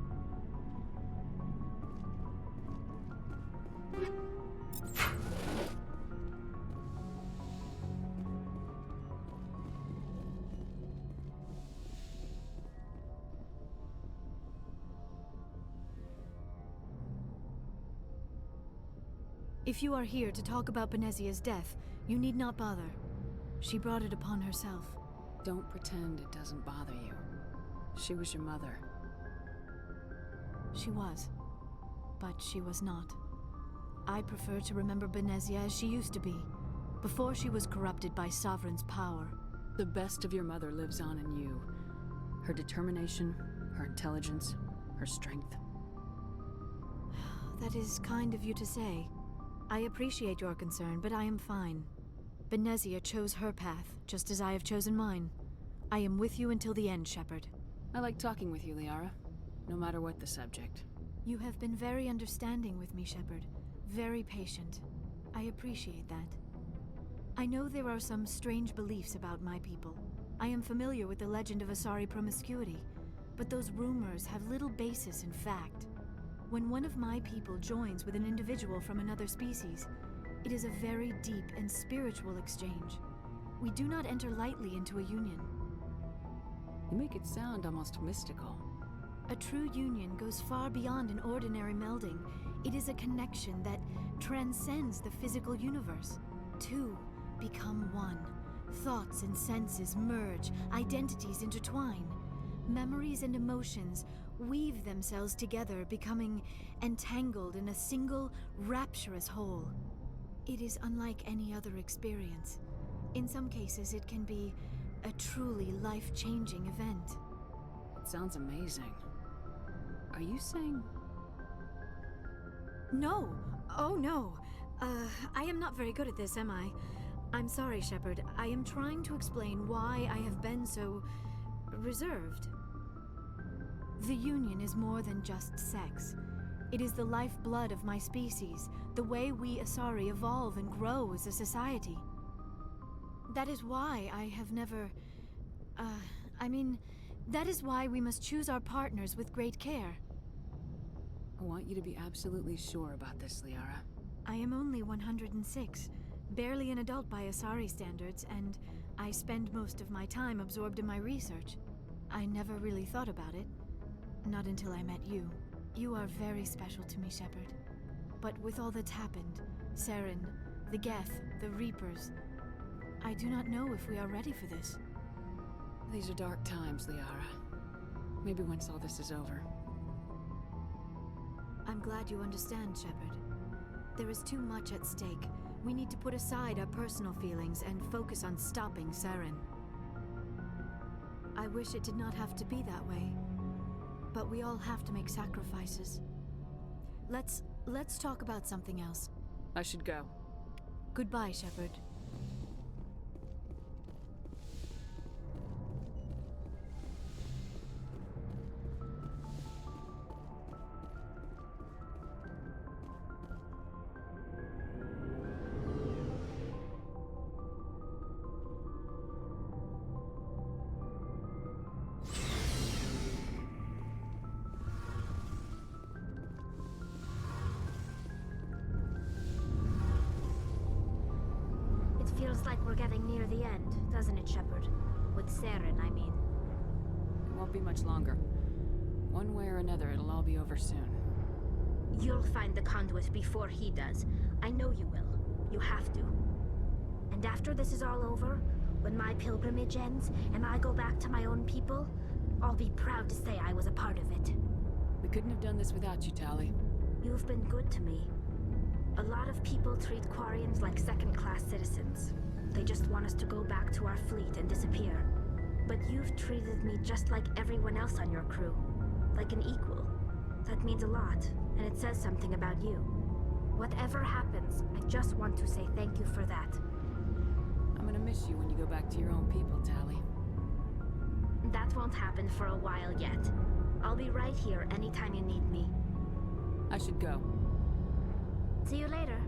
If you are here to talk about Benezia's death, you need not bother. She brought it upon herself. Don't pretend it doesn't bother you. She was your mother. She was. But she was not. I prefer to remember Benezia as she used to be, before she was corrupted by Sovereign's power. The best of your mother lives on in you. Her determination, her intelligence, her strength. That is kind of you to say. I appreciate your concern, but I am fine. Benezia chose her path, just as I have chosen mine. I am with you until the end, Shepard. I like talking with you, Liara, no matter what the subject. You have been very understanding with me, Shepard. Very patient. I appreciate that. I know there are some strange beliefs about my people. I am familiar with the legend of Asari promiscuity, but those rumors have little basis in fact. When one of my people joins with an individual from another species, it is a very deep and spiritual exchange. We do not enter lightly into a union. You make it sound almost mystical. A true union goes far beyond an ordinary melding. It is a connection that transcends the physical universe. Two become one. Thoughts and senses merge, identities intertwine. Memories and emotions weave themselves together, becoming entangled in a single, rapturous whole. It is unlike any other experience. In some cases, it can be a truly life-changing event. It sounds amazing. Are you saying... No! Oh, no! I am not very good at this, am I? I'm sorry, Shepard. I am trying to explain why I have been so... reserved. The Union is more than just sex. It is the lifeblood of my species, the way we Asari evolve and grow as a society. That is why I have never... that is why we must choose our partners with great care. I want you to be absolutely sure about this, Liara. I am only 106, barely an adult by Asari standards, and I spend most of my time absorbed in my research. I never really thought about it. Not until I met you. You are very special to me, Shepard. But with all that's happened, Saren, the Geth, the Reapers, I do not know if we are ready for this. These are dark times, Liara. Maybe once all this is over. I'm glad you understand, Shepard. There is too much at stake. We need to put aside our personal feelings and focus on stopping Saren. I wish it did not have to be that way. But we all have to make sacrifices. Let's talk about something else. I should go. Goodbye, Shepard. Feels like we're getting near the end, doesn't it, Shepard? With Saren, I mean. It won't be much longer. One way or another, it'll all be over soon. You'll find the conduit before he does. I know you will. You have to. And after this is all over, when my pilgrimage ends and I go back to my own people, I'll be proud to say I was a part of it. We couldn't have done this without you, Tali. You've been good to me. A lot of people treat Quarians like second-class citizens. They just want us to go back to our fleet and disappear. But you've treated me just like everyone else on your crew. Like an equal. That means a lot, and it says something about you. Whatever happens, I just want to say thank you for that. I'm gonna miss you when you go back to your own people, Tali. That won't happen for a while yet. I'll be right here anytime you need me. I should go. See you later.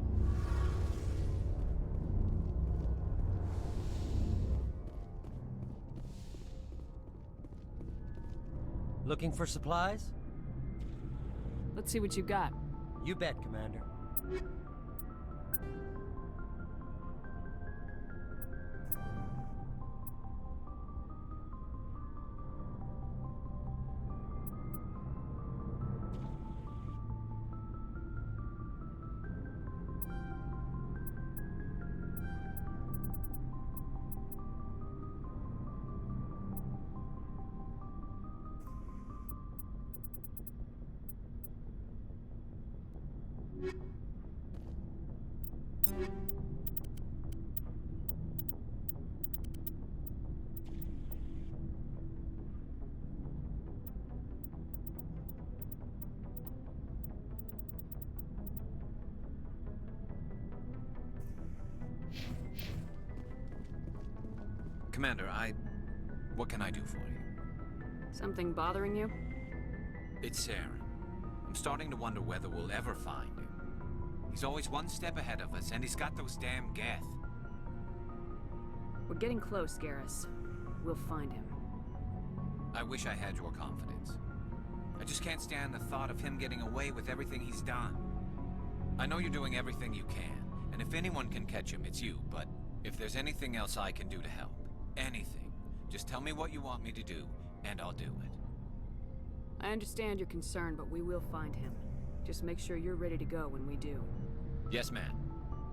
Looking for supplies? Let's see what you got. You bet, Commander. Commander, what can I do for you? Something bothering you? It's Saren. I'm starting to wonder whether we'll ever find him. He's always one step ahead of us, and he's got those damn Geth. We're getting close, Garrus. We'll find him. I wish I had your confidence. I just can't stand the thought of him getting away with everything he's done. I know you're doing everything you can, and if anyone can catch him, it's you, but if there's anything else I can do to help, anything, just tell me what you want me to do, and I'll do it. I understand your concern, but we will find him. Just make sure you're ready to go when we do. Yes, ma'am.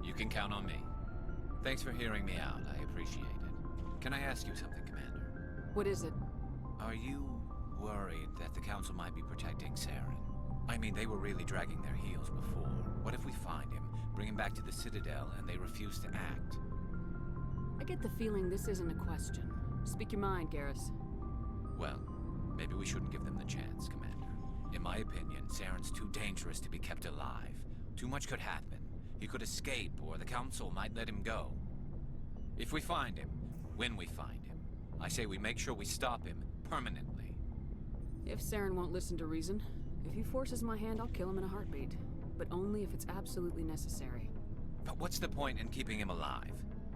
You can count on me. Thanks for hearing me out. I appreciate it. Can I ask you something, Commander? What is it? Are you worried that the Council might be protecting Saren? I mean, they were really dragging their heels before. What if we find him, bring him back to the Citadel, and they refuse to act? I get the feeling this isn't a question. Speak your mind, Garrus. Well, maybe we shouldn't give them the chance, Commander. In my opinion, Saren's too dangerous to be kept alive. Too much could happen. He could escape, or the Council might let him go. If we find him, when we find him, I say we make sure we stop him permanently. If Saren won't listen to reason, if he forces my hand, I'll kill him in a heartbeat. But only if it's absolutely necessary. But what's the point in keeping him alive?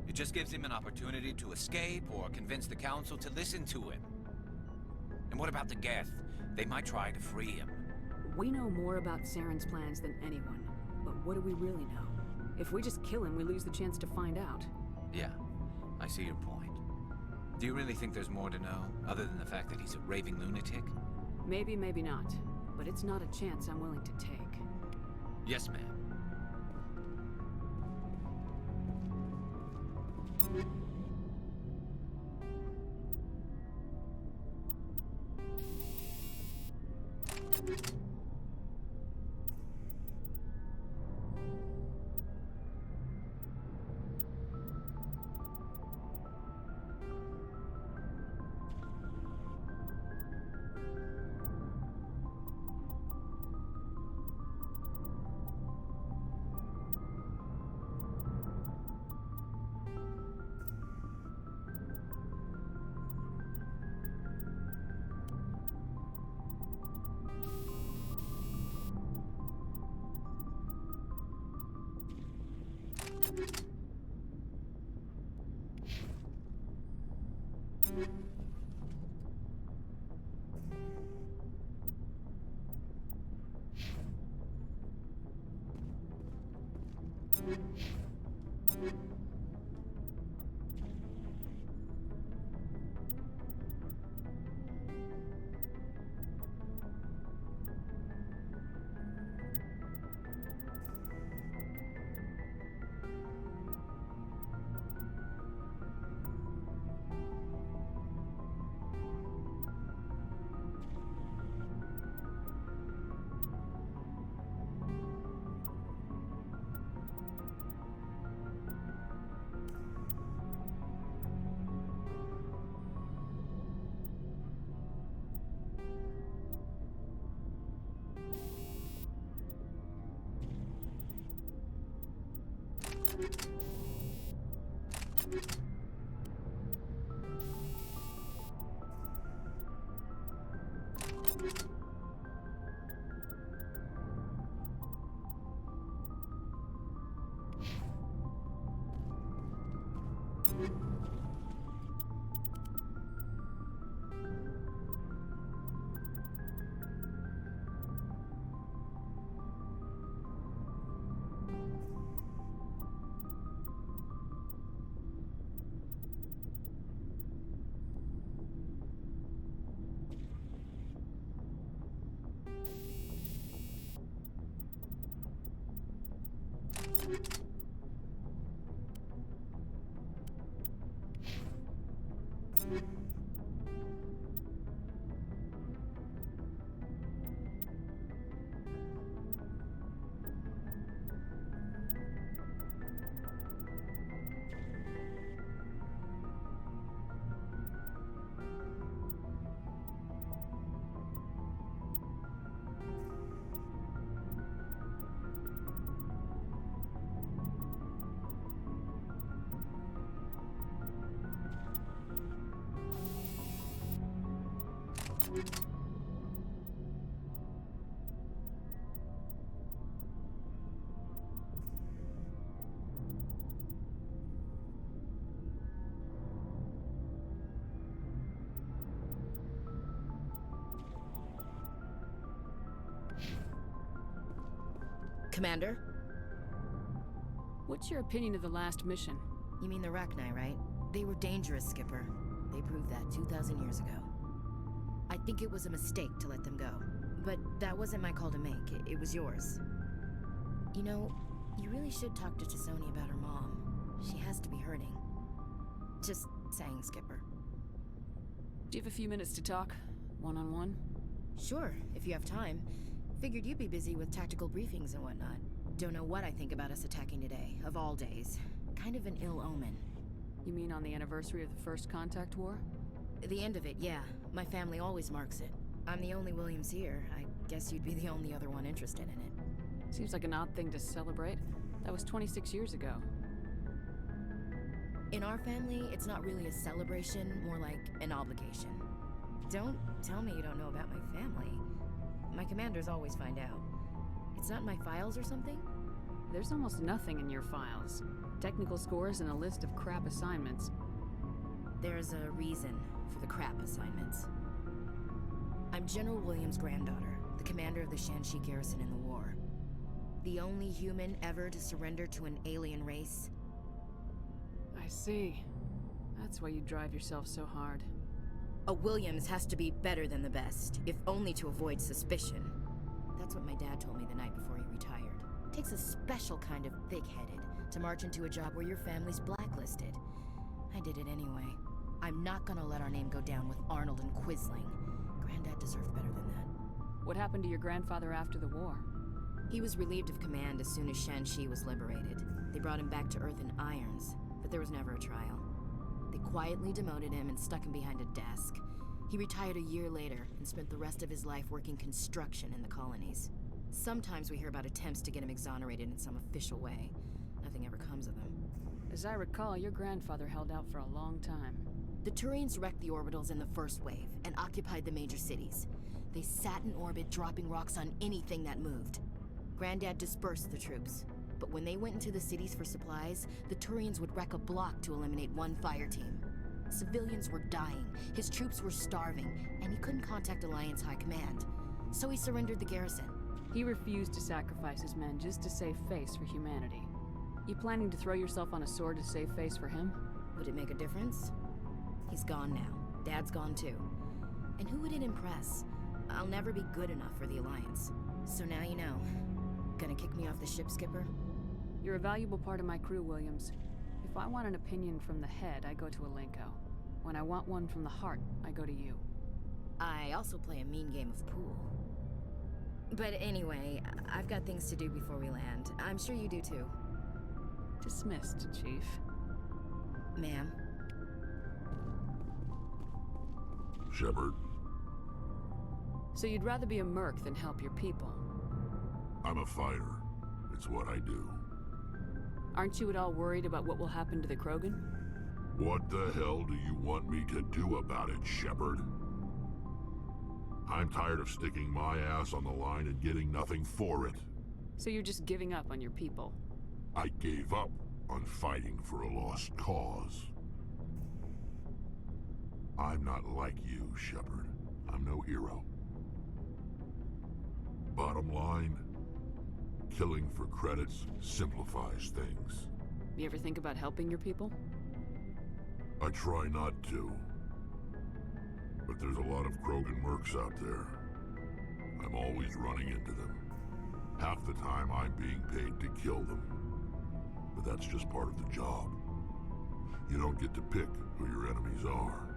It just gives him an opportunity to escape or convince the Council to listen to him. And what about the Geth? They might try to free him. We know more about Saren's plans than anyone. But what do we really know? If we just kill him, we lose the chance to find out. Yeah, I see your point. Do you really think there's more to know, other than the fact that he's a raving lunatic? Maybe, maybe not. But it's not a chance I'm willing to take. Yes, ma'am. Commander? What's your opinion of the last mission? You mean the Rachni, right? They were dangerous, Skipper. They proved that 2,000 years ago. I think it was a mistake to let them go. But that wasn't my call to make. It was yours. You know, you really should talk to Chisoni about her mom. She has to be hurting. Just saying, Skipper. Do you have a few minutes to talk? One-on-one? Sure, if you have time. Figured you'd be busy with tactical briefings and whatnot. Don't know what I think about us attacking today, of all days. Kind of an ill omen. You mean on the anniversary of the first contact war? The end of it, yeah. My family always marks it. I'm the only Williams here. I guess you'd be the only other one interested in it. Seems like an odd thing to celebrate. That was 26 years ago. In our family, it's not really a celebration, more like an obligation. Don't tell me you don't know about my family. My commanders always find out. It's not in my files or something? There's almost nothing in your files. Technical scores and a list of crap assignments. There's a reason for the crap assignments. I'm General Williams' granddaughter, the commander of the Shanxi garrison in the war. The only human ever to surrender to an alien race. I see. That's why you drive yourself so hard. A Williams has to be better than the best, if only to avoid suspicion. That's what my dad told me the night before he retired. It takes a special kind of thick-headed to march into a job where your family's blacklisted. I did it anyway. I'm not gonna let our name go down with Arnold and Quisling. Granddad deserved better than that. What happened to your grandfather after the war? He was relieved of command as soon as Shanxi was liberated. They brought him back to Earth in irons, but there was never a trial. They quietly demoted him and stuck him behind a desk. He retired a year later and spent the rest of his life working construction in the colonies. Sometimes we hear about attempts to get him exonerated in some official way. Nothing ever comes of them. As I recall, your grandfather held out for a long time. The Turians wrecked the orbitals in the first wave and occupied the major cities. They sat in orbit, dropping rocks on anything that moved. Granddad dispersed the troops, but when they went into the cities for supplies, the Turians would wreck a block to eliminate one fire team. Civilians were dying, his troops were starving, and he couldn't contact Alliance High Command. So he surrendered the garrison. He refused to sacrifice his men just to save face for humanity. You planning to throw yourself on a sword to save face for him? Would it make a difference? He's gone now. Dad's gone too. And who would it impress? I'll never be good enough for the Alliance. So now you know. Gonna kick me off the ship, Skipper? You're a valuable part of my crew, Williams. If I want an opinion from the head, I go to Alenko. When I want one from the heart, I go to you. I also play a mean game of pool. But anyway, I've got things to do before we land. I'm sure you do too. Dismissed, Chief. Ma'am. Shepard. So you'd rather be a merc than help your people? I'm a fighter. It's what I do. Aren't you at all worried about what will happen to the Krogan? What the hell do you want me to do about it, Shepard? I'm tired of sticking my ass on the line and getting nothing for it. So you're just giving up on your people? I gave up on fighting for a lost cause. I'm not like you, Shepard. I'm no hero. Bottom line, killing for credits simplifies things. You ever think about helping your people? I try not to. But there's a lot of Krogan mercs out there. I'm always running into them. Half the time I'm being paid to kill them. But that's just part of the job. You don't get to pick who your enemies are.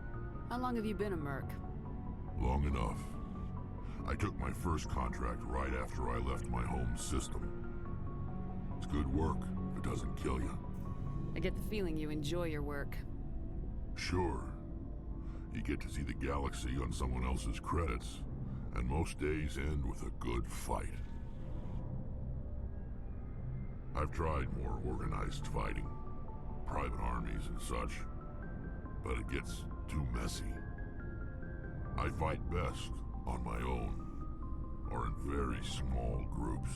How long have you been a merc? Long enough. I took my first contract right after I left my home system. It's good work if it doesn't kill you. I get the feeling you enjoy your work. Sure. You get to see the galaxy on someone else's credits, and most days end with a good fight. I've tried more organized fighting, private armies and such, but it gets too messy. I fight best on my own, or in very small groups.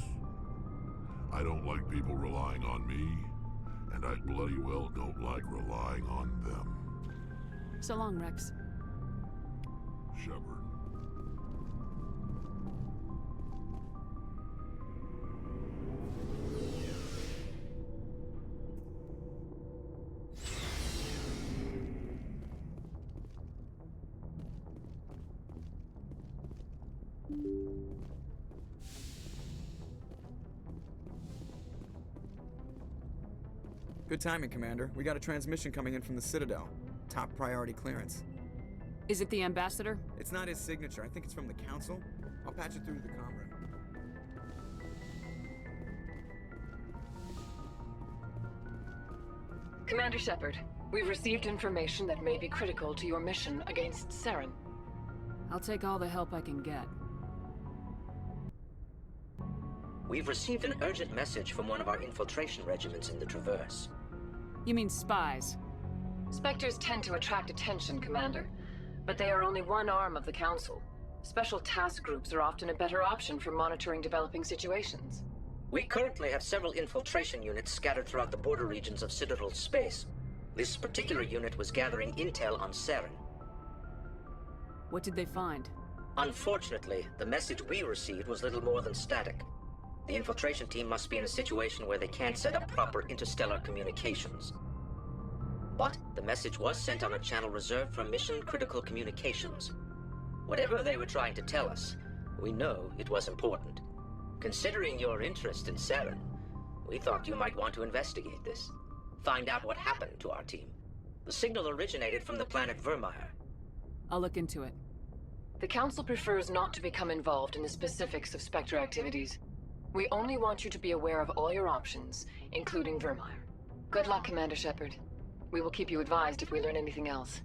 I don't like people relying on me, and I bloody well don't like relying on them. So long, Rex. Shepard. Good timing, Commander. We got a transmission coming in from the Citadel. Top priority clearance. Is it the ambassador? It's not his signature. I think it's from the Council. I'll patch it through to the comm room. Commander Shepard, we've received information that may be critical to your mission against Saren. I'll take all the help I can get. We've received an urgent message from one of our infiltration regiments in the Traverse. You mean spies? Spectres tend to attract attention, Commander, but they are only one arm of the Council. Special task groups are often a better option for monitoring developing situations. We currently have several infiltration units scattered throughout the border regions of Citadel space. This particular unit was gathering intel on Saren. What did they find? Unfortunately, the message we received was little more than static. The infiltration team must be in a situation where they can't set up proper interstellar communications. But the message was sent on a channel reserved for mission-critical communications. Whatever they were trying to tell us, we know it was important. Considering your interest in Saren, we thought you might want to investigate this. Find out what happened to our team. The signal originated from the planet Vermeer. I'll look into it. The Council prefers not to become involved in the specifics of Spectre activities. We only want you to be aware of all your options, including Vermeer. Good luck, Commander Shepard. We will keep you advised if we learn anything else.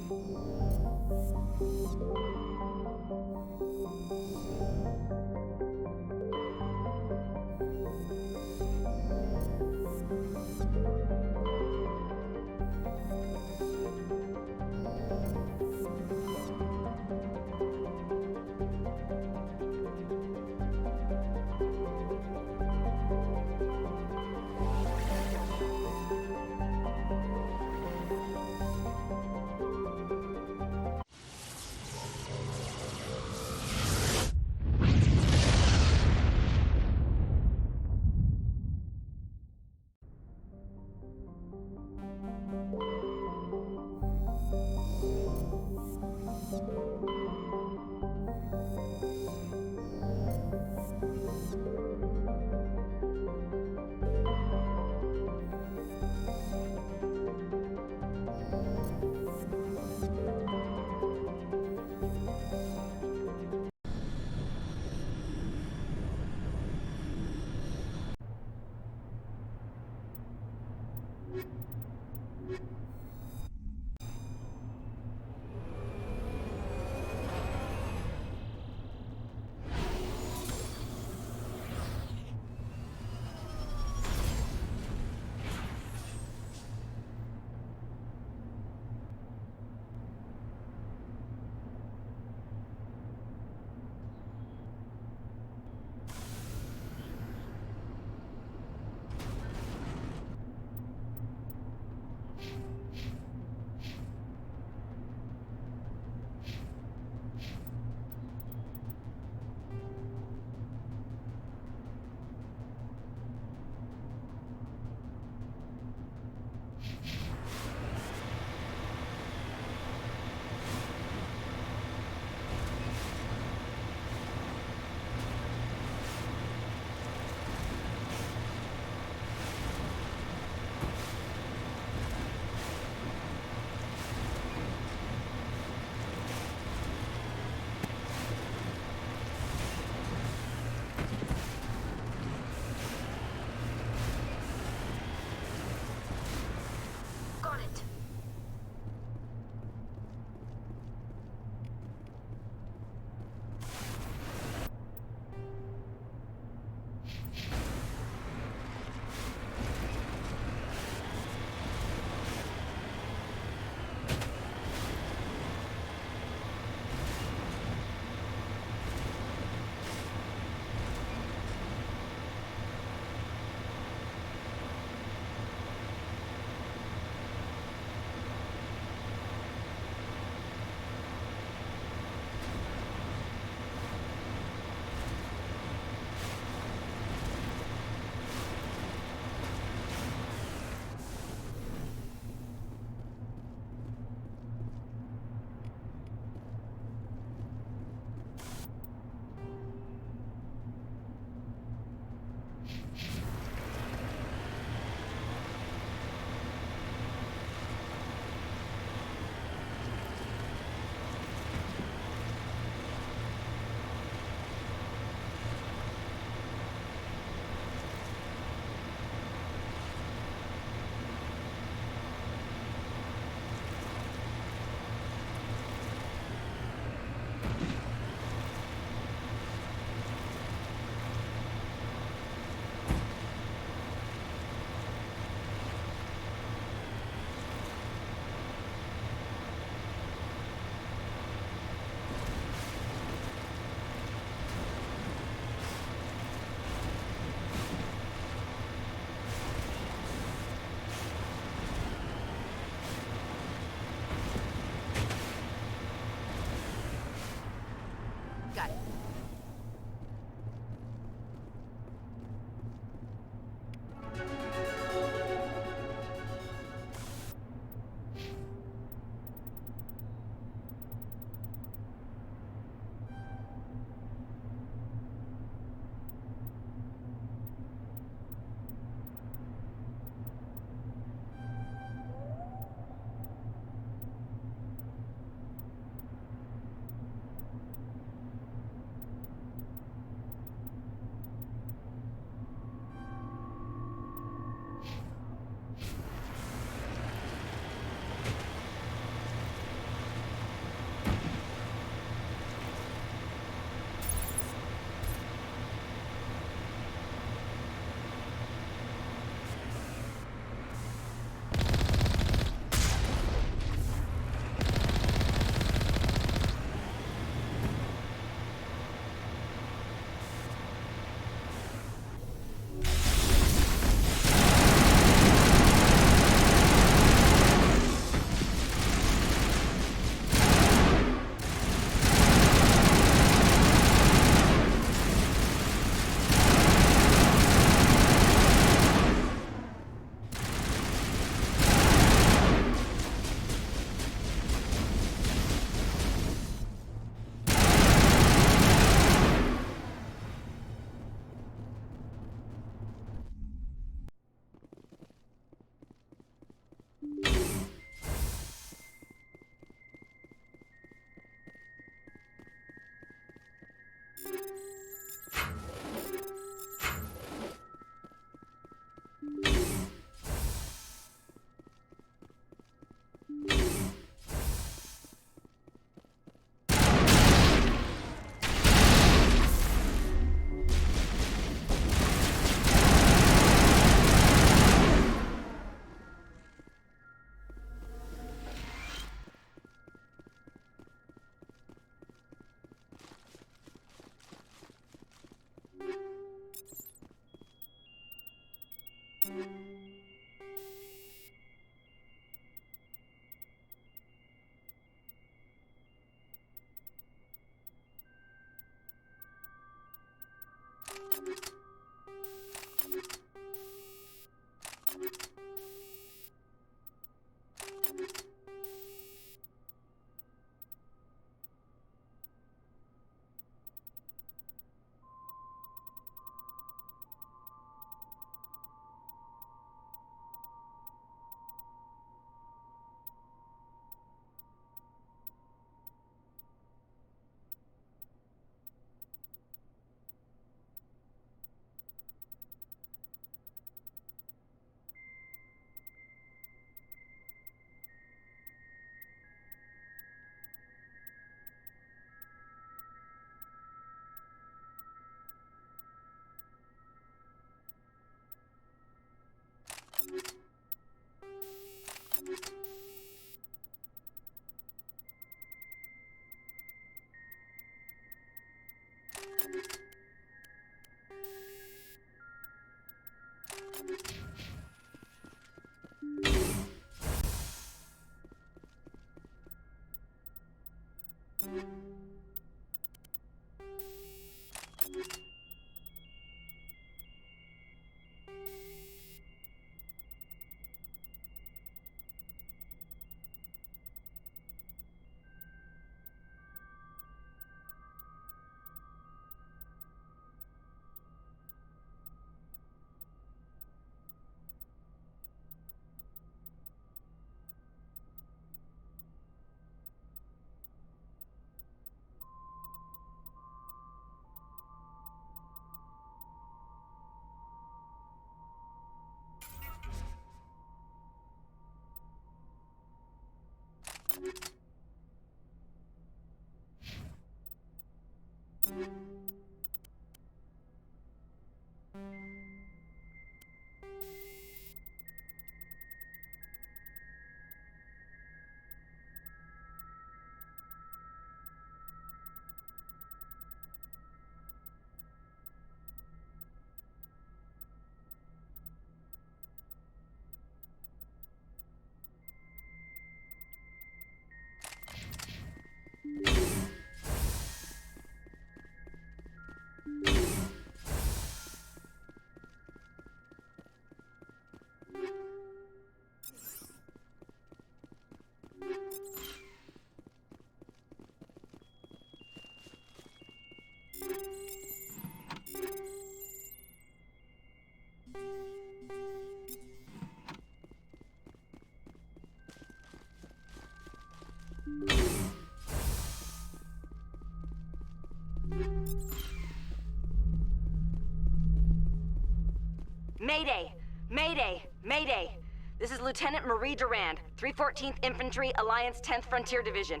Mayday! Mayday! Mayday! This is Lieutenant Marie Durand, 314th Infantry, Alliance 10th Frontier Division.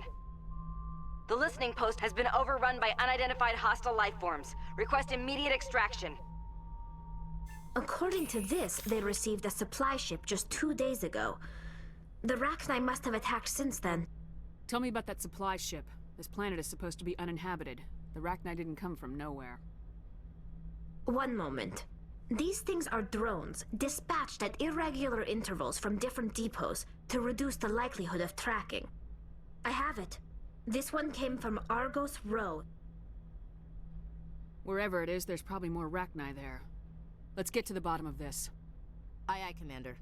The listening post has been overrun by unidentified hostile life forms. Request immediate extraction. According to this, they received a supply ship just 2 days ago. The Rachni must have attacked since then. Tell me about that supply ship. This planet is supposed to be uninhabited. The Rachni didn't come from nowhere. One moment. These things are drones, dispatched at irregular intervals from different depots to reduce the likelihood of tracking. I have it. This one came from Argos Row. Wherever it is, there's probably more Rachni there. Let's get to the bottom of this. Aye, aye, Commander.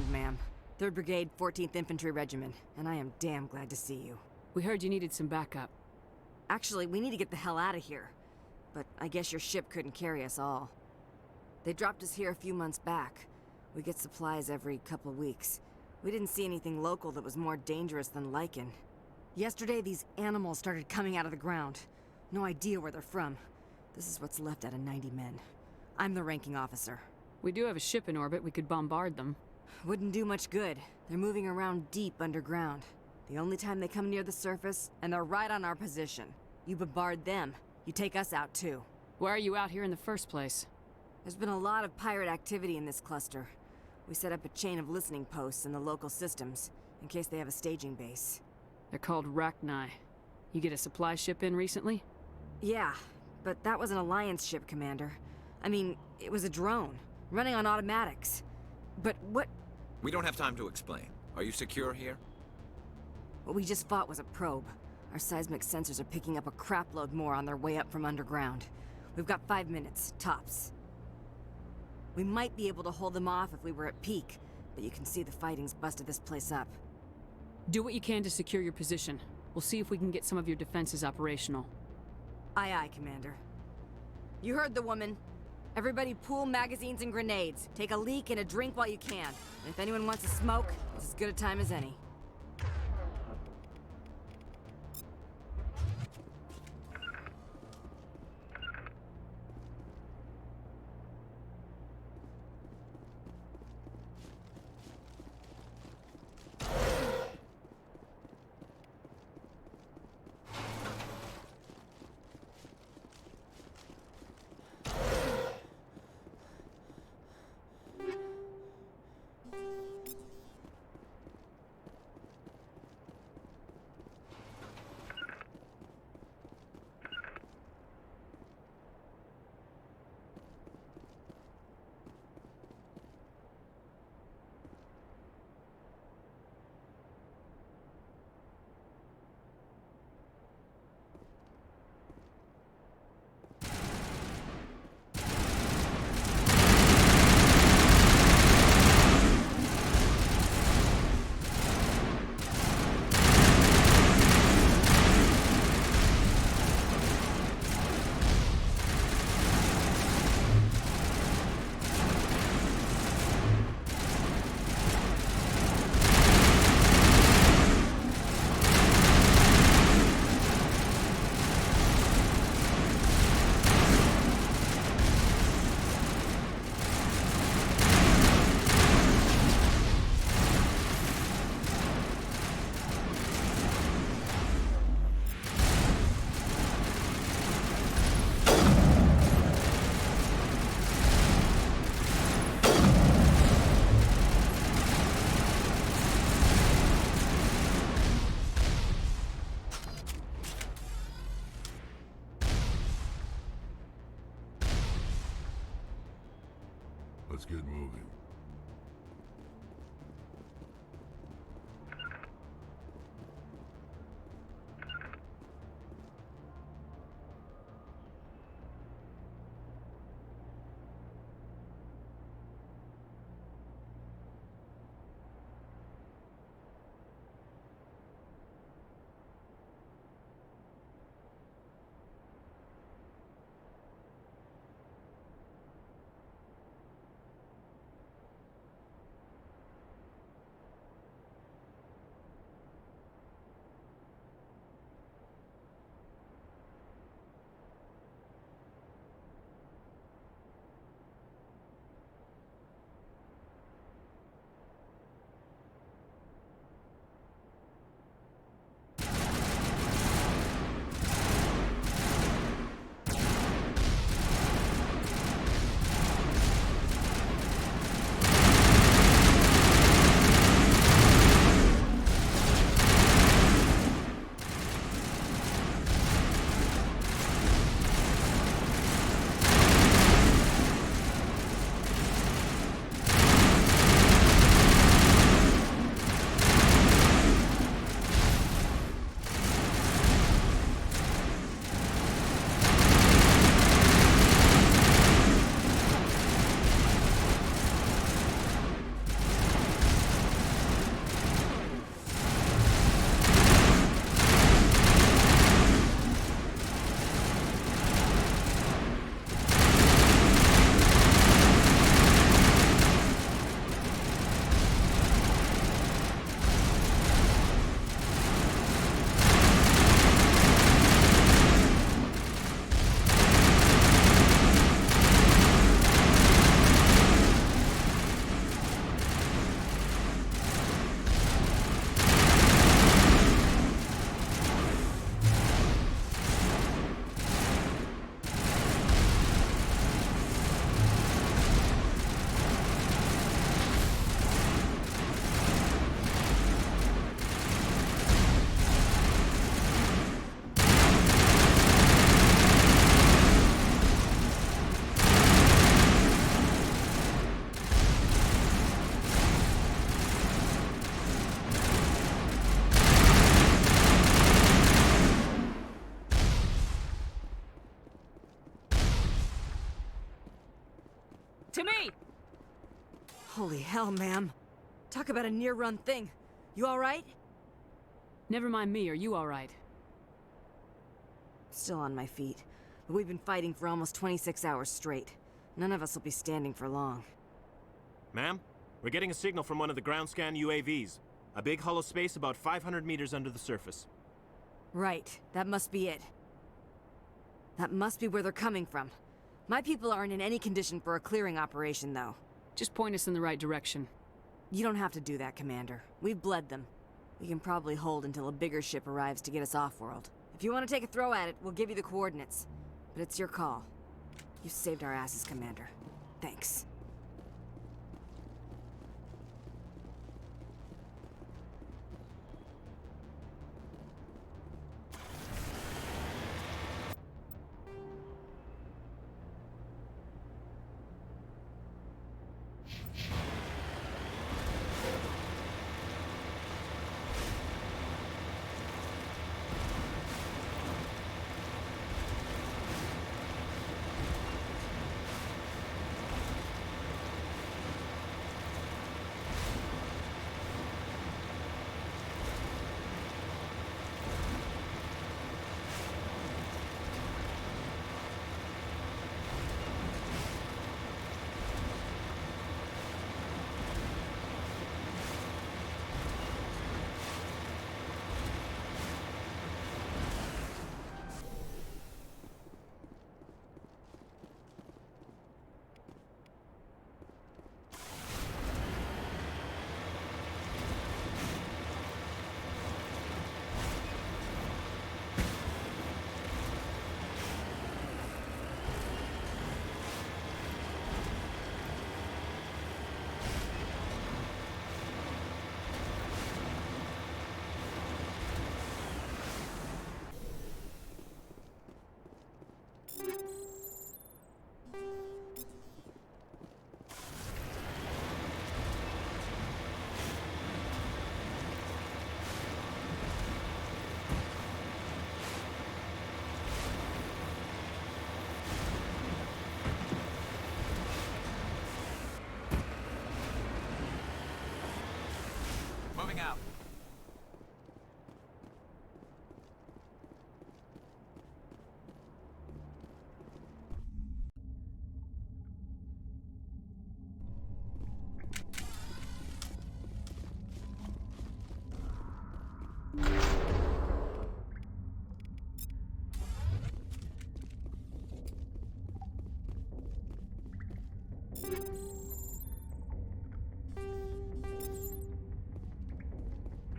Command, ma'am. 3rd Brigade, 14th Infantry Regiment, and I am damn glad to see you. We heard you needed some backup. Actually, we need to get the hell out of here. But I guess your ship couldn't carry us all. They dropped us here a few months back. We get supplies every couple weeks. We didn't see anything local that was more dangerous than lichen. Yesterday, these animals started coming out of the ground. No idea where they're from. This is what's left out of 90 men. I'm the ranking officer. We do have a ship in orbit. We could bombard them. Wouldn't do much good. They're moving around deep underground. The only time they come near the surface, and they're right on our position. You bombard them, you take us out too. Why are you out here in the first place? There's been a lot of pirate activity in this cluster. We set up a chain of listening posts in the local systems, in case they have a staging base. They're called Rachni. You get a supply ship in recently? Yeah, but that was an Alliance ship, Commander. I mean, it was a drone, running on automatics. But what... We don't have time to explain. Are you secure here? What we just fought was a probe. Our seismic sensors are picking up a crapload more on their way up from underground. We've got 5 minutes, tops. We might be able to hold them off if we were at peak, but you can see the fighting's busted this place up. Do what you can to secure your position. We'll see if we can get some of your defenses operational. Aye, aye, Commander. You heard the woman. Everybody pool magazines and grenades. Take a leak and a drink while you can. And if anyone wants to smoke, it's as good a time as any. Let's get moving. Holy hell, ma'am. Talk about a near-run thing. You alright? Never mind me, are you alright? Still on my feet. But we've been fighting for almost 26 hours straight. None of us will be standing for long. Ma'am, we're getting a signal from one of the ground scan UAVs. A big hollow space about 500 meters under the surface. Right. That must be it. That must be where they're coming from. My people aren't in any condition for a clearing operation, though. Just point us in the right direction. You don't have to do that, Commander. We've bled them. We can probably hold until a bigger ship arrives to get us off-world. If you want to take a throw at it, we'll give you the coordinates. But it's your call. You saved our asses, Commander. Thanks. Moving out.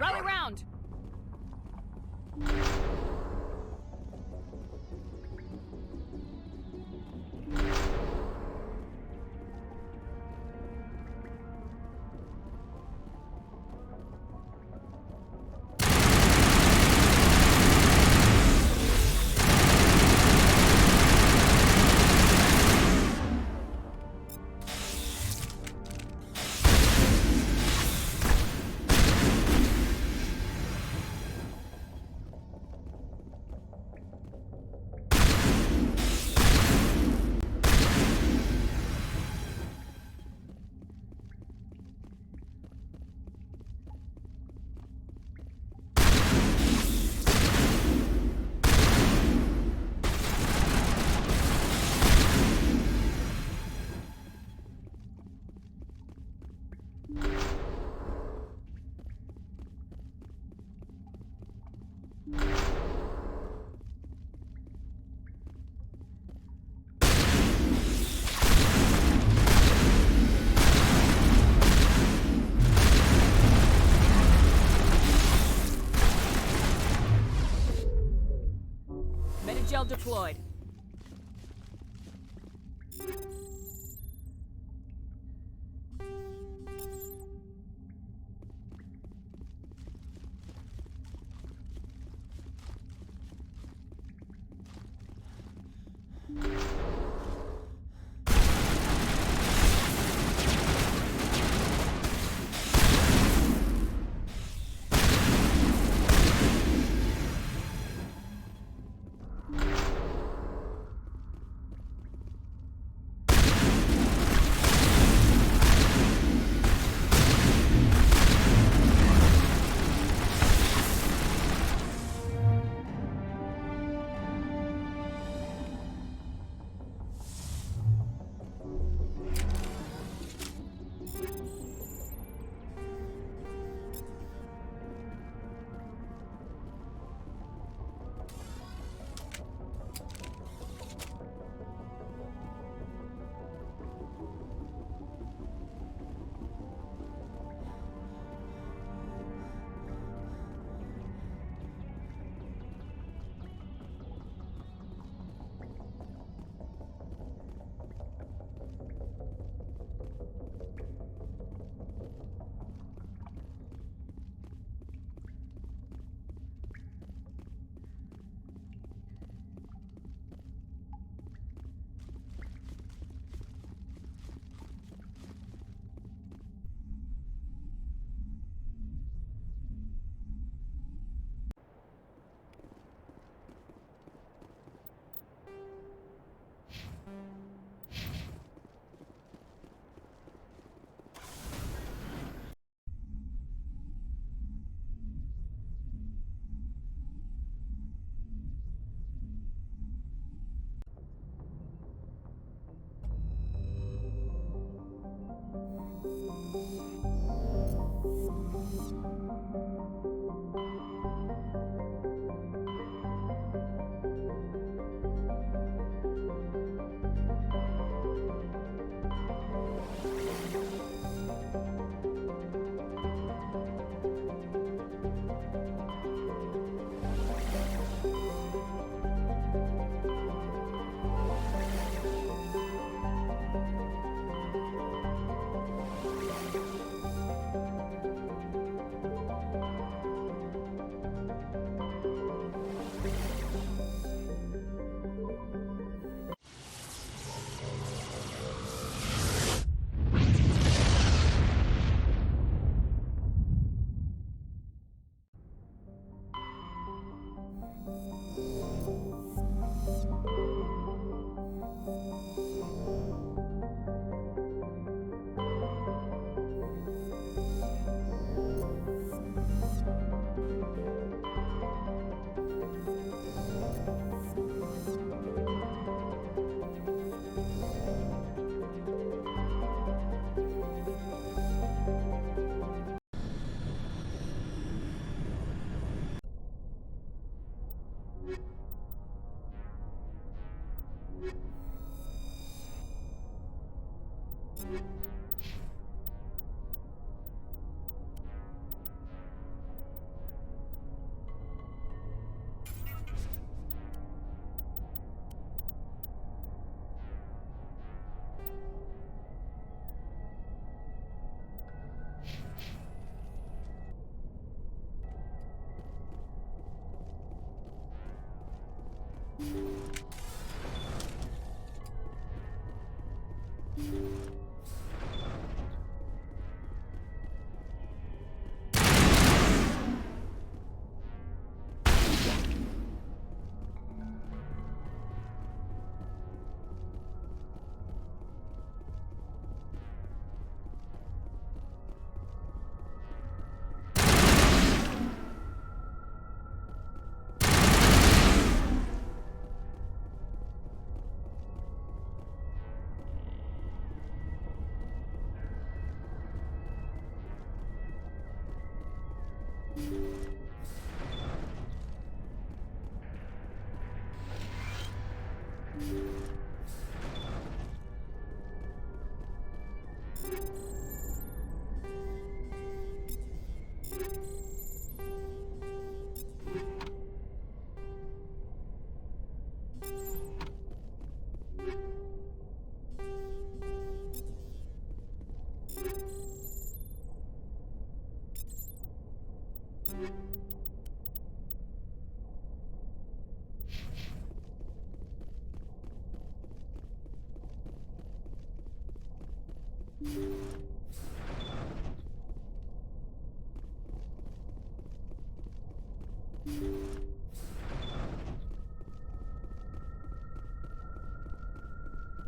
Rally round! Medigel deployed.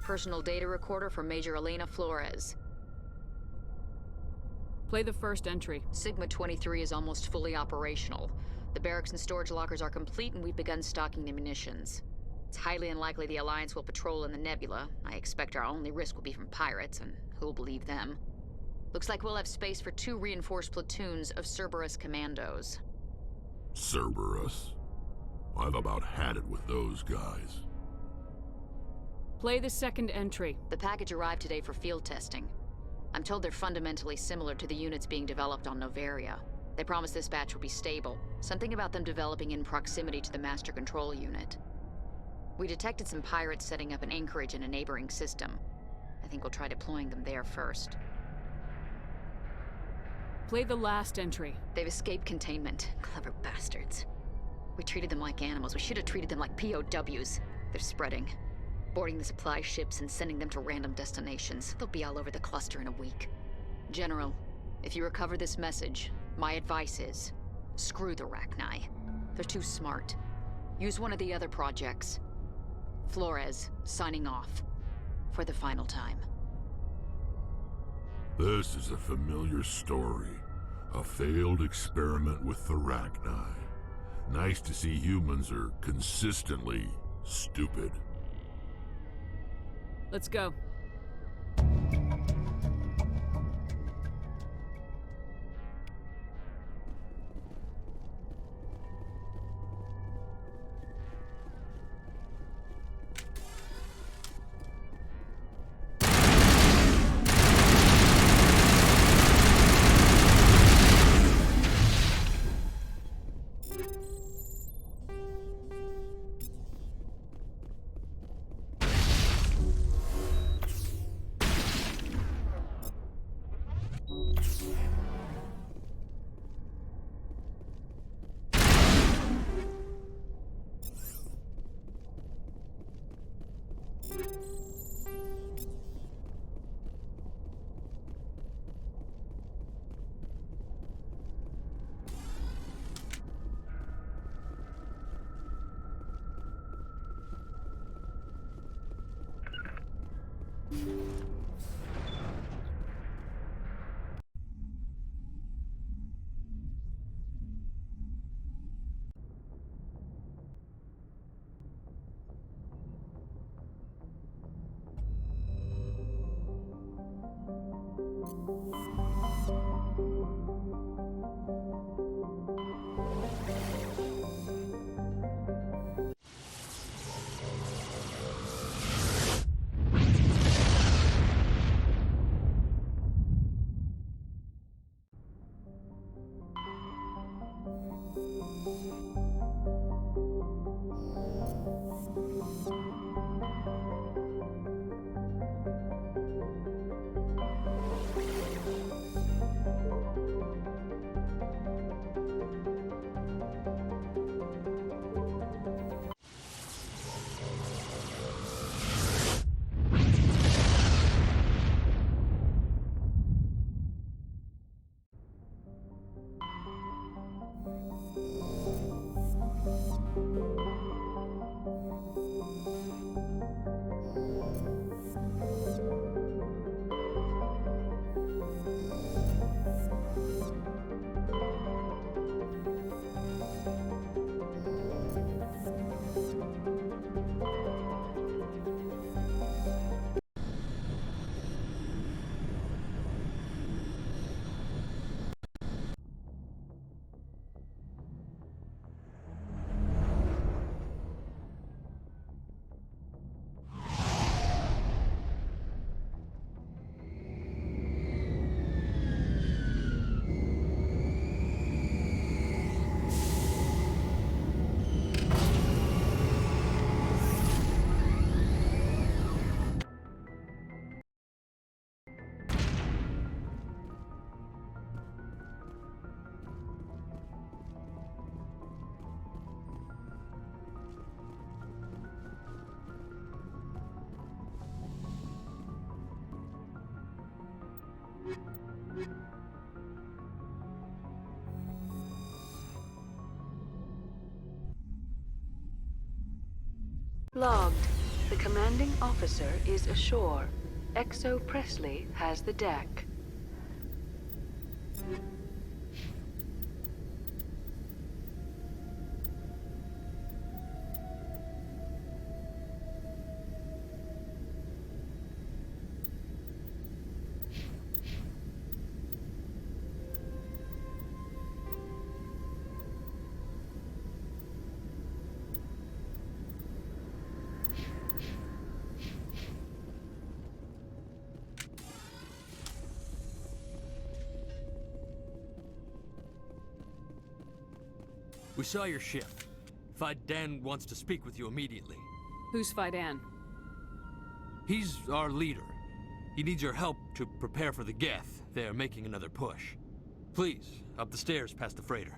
Personal data recorder for Major Elena Flores. Play the first entry. Sigma 23 is almost fully operational. The barracks and storage lockers are complete, and we've begun stocking the munitions. It's highly unlikely the Alliance will patrol in the nebula. I expect our only risk will be from pirates, and who'll believe them? Looks like we'll have space for 2 reinforced platoons of Cerberus commandos. Cerberus? I've about had it with those guys. Play the second entry. The package arrived today for field testing. I'm told they're fundamentally similar to the units being developed on Noveria. They promise this batch will be stable. Something about them developing in proximity to the master control unit. We detected some pirates setting up an anchorage in a neighboring system. I think we'll try deploying them there first. Play the last entry. They've escaped containment. Clever bastards. We treated them like animals. We should have treated them like POWs. They're spreading. Boarding the supply ships and sending them to random destinations. They'll be all over the cluster in a week. General, if you recover this message, my advice is, screw the Rachni. They're too smart. Use one of the other projects. Flores, signing off. For the final time. This is a familiar story. A failed experiment with the Rachni. Nice to see humans are consistently stupid. Let's go. Logged. The commanding officer is ashore. Exo Presley has the deck. We saw your ship. Fidan wants to speak with you immediately. Who's Fidan? He's our leader. He needs your help to prepare for the Geth. They're making another push. Please, up the stairs past the freighter.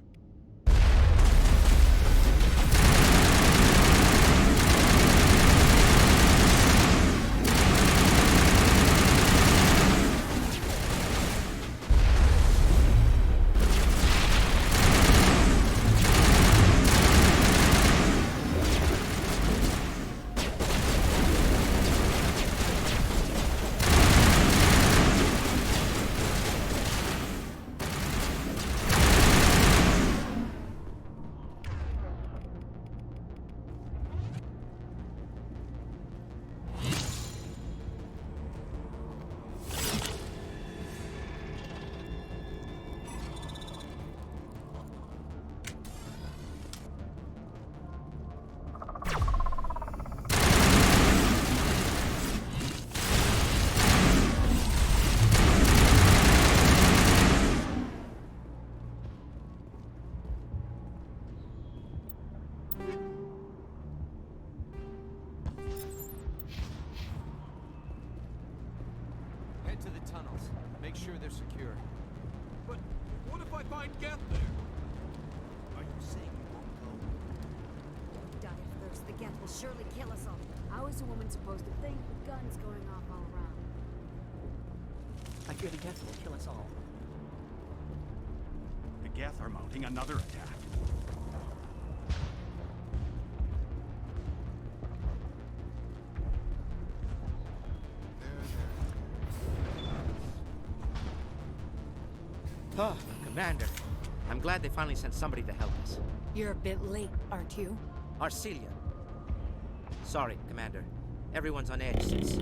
Head to the tunnels. Make sure they're secure. But what if I find Geth there? Are you saying you won't go? Don't die of thirst. The Geth will surely kill us all. How is a woman supposed to think with guns going off all around? I fear the Geth will kill us all. The Geth are mounting another attack. There. Oh, Commander. I'm glad they finally sent somebody to help us. You're a bit late, aren't you? Arcelia. Sorry, Commander. Everyone's on edge since...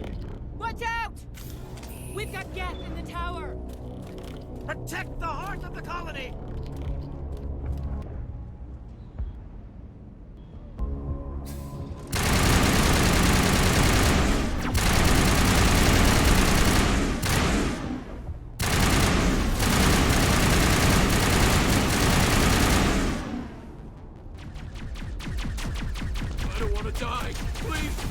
Watch out! We've got Geth in the tower! Protect the heart of the colony! I don't want to die. Please.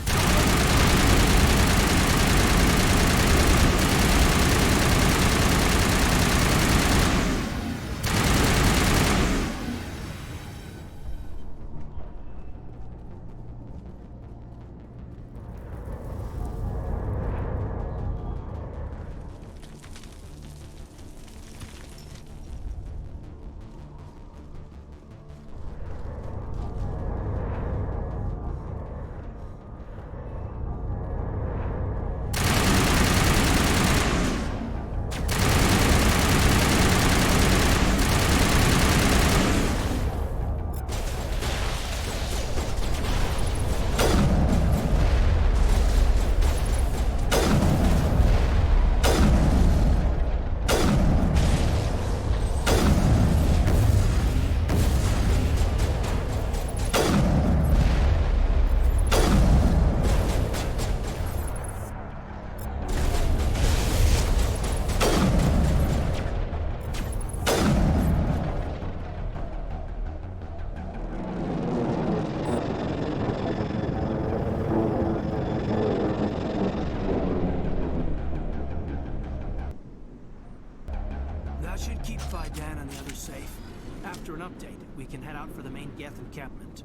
That should keep Fidan and the others safe. After an update, we can head out for the main Geth encampment.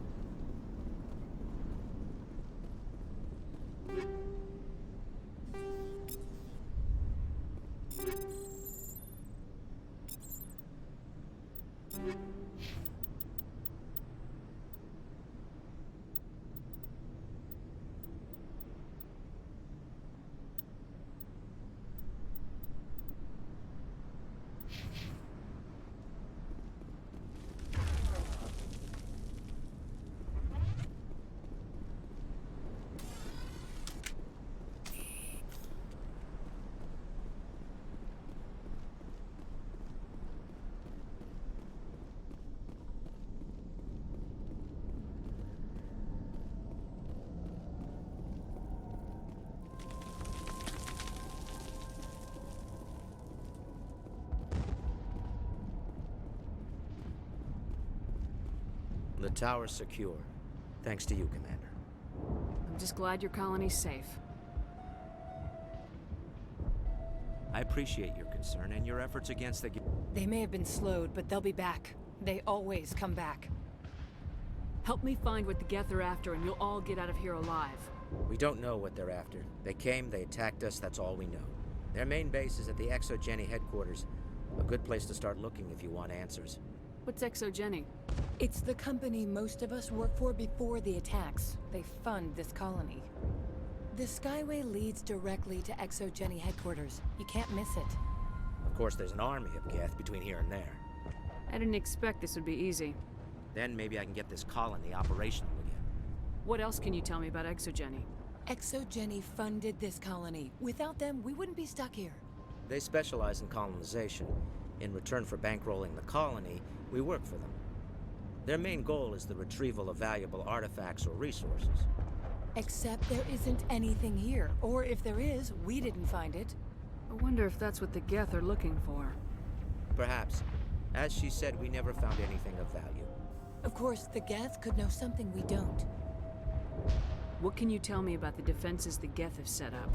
The tower's secure. Thanks to you, Commander. I'm just glad your colony's safe. I appreciate your concern and your efforts against the... They may have been slowed, but they'll be back. They always come back. Help me find what the Geth are after, and you'll all get out of here alive. We don't know what they're after. They came, they attacked us, that's all we know. Their main base is at the Exogeny headquarters. A good place to start looking if you want answers. What's Exogeny? It's the company most of us worked for before the attacks. They fund this colony. The Skyway leads directly to Exogeny headquarters. You can't miss it. Of course, there's an army of Geth between here and there. I didn't expect this would be easy. Then maybe I can get this colony operational again. What else can you tell me about Exogeny? Exogeny funded this colony. Without them, we wouldn't be stuck here. They specialize in colonization. In return for bankrolling the colony, we work for them. Their main goal is the retrieval of valuable artifacts or resources. Except there isn't anything here. Or if there is, we didn't find it. I wonder if that's what the Geth are looking for. Perhaps. As she said, we never found anything of value. Of course, the Geth could know something we don't. What can you tell me about the defenses the Geth have set up?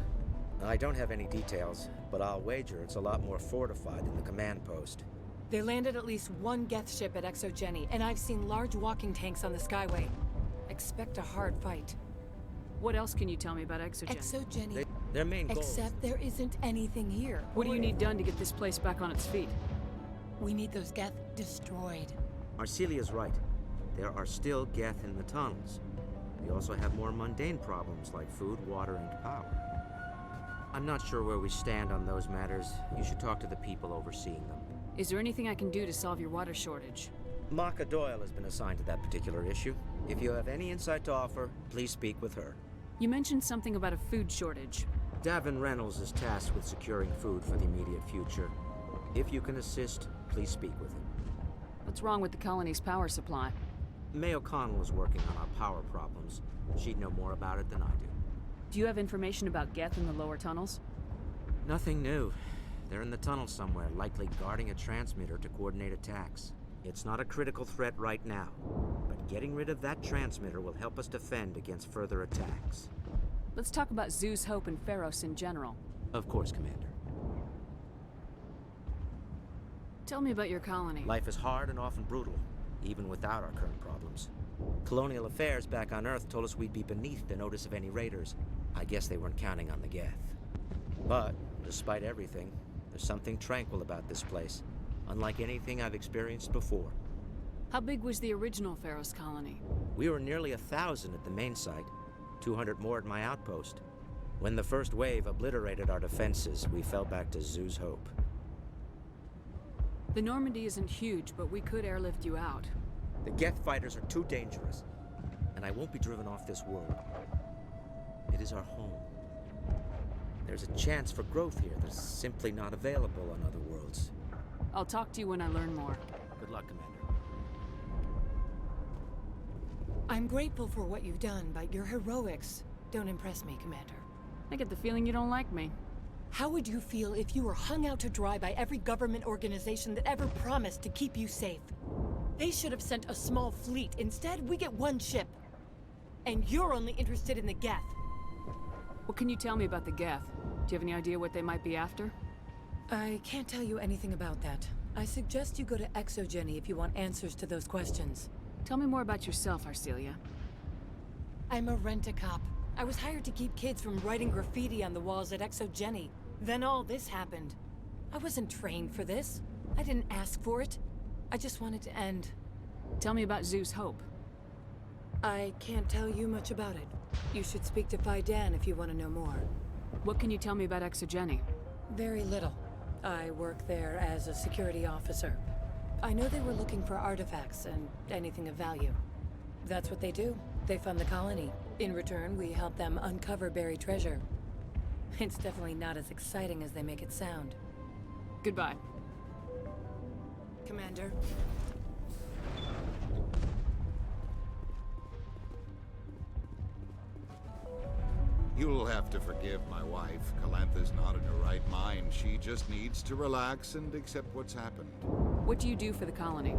I don't have any details, but I'll wager it's a lot more fortified than the command post. They landed at least one Geth ship at Exogeny, and I've seen large walking tanks on the Skyway. Expect a hard fight. What else can you tell me about Exogeny? Exogeny. Their main goal. Except there isn't anything here. What do you need done to get this place back on its feet? We need those Geth destroyed. Arcelia's right. There are still Geth in the tunnels. We also have more mundane problems like food, water, and power. I'm not sure where we stand on those matters. You should talk to the people overseeing them. Is there anything I can do to solve your water shortage? Maka Doyle has been assigned to that particular issue. If you have any insight to offer, please speak with her. You mentioned something about a food shortage. Davin Reynolds is tasked with securing food for the immediate future. If you can assist, please speak with him. What's wrong with the colony's power supply? May O'Connell is working on our power problems. She'd know more about it than I do. Do you have information about Geth in the lower tunnels? Nothing new. They're in the tunnel somewhere, likely guarding a transmitter to coordinate attacks. It's not a critical threat right now, but getting rid of that transmitter will help us defend against further attacks. Let's talk about Zeus, Hope, and Pharos in general. Of course, Commander. Tell me about your colony. Life is hard and often brutal, even without our current problems. Colonial affairs back on Earth told us we'd be beneath the notice of any raiders. I guess they weren't counting on the Geth. But, despite everything, there's something tranquil about this place, unlike anything I've experienced before. How big was the original Pharos colony? We were nearly 1,000 at the main site, 200 more at my outpost. When the first wave obliterated our defenses, we fell back to Zeus' Hope. The Normandy isn't huge, but we could airlift you out. The Geth fighters are too dangerous, and I won't be driven off this world. It is our home. There's a chance for growth here that's simply not available on other worlds. I'll talk to you when I learn more. Good luck, Commander. I'm grateful for what you've done, but your heroics don't impress me, Commander. I get the feeling you don't like me. How would you feel if you were hung out to dry by every government organization that ever promised to keep you safe? They should have sent a small fleet. Instead, we get one ship. And you're only interested in the Geth. What can you tell me about the Geth? Do you have any idea what they might be after? I can't tell you anything about that. I suggest you go to Exogeny if you want answers to those questions. Tell me more about yourself, Arcelia. I'm a rent-a-cop. I was hired to keep kids from writing graffiti on the walls at Exogeny. Then all this happened. I wasn't trained for this. I didn't ask for it. I just wanted to end. Tell me about Zeus Hope. I can't tell you much about it. You should speak to Phi Dan if you want to know more. What can you tell me about Exogeny? Very little. I work there as a security officer. I know they were looking for artifacts and anything of value. That's what they do. They fund the colony. In return, we help them uncover buried treasure. It's definitely not as exciting as they make it sound. Goodbye. Commander. You'll have to forgive my wife. Calantha's not in her right mind. She just needs to relax and accept what's happened. What do you do for the colony?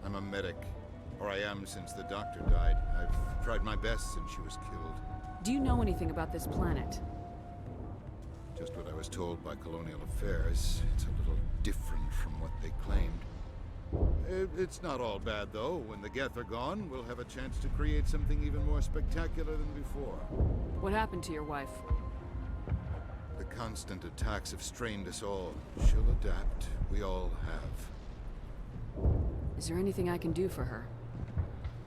I'm a medic. Or I am since the doctor died. I've tried my best since she was killed. Do you know anything about this planet? Just what I was told by Colonial Affairs. It's a little different from what they claimed. It's not all bad, though. When the Geth are gone, we'll have a chance to create something even more spectacular than before. What happened to your wife? The constant attacks have strained us all. She'll adapt. We all have. Is there anything I can do for her?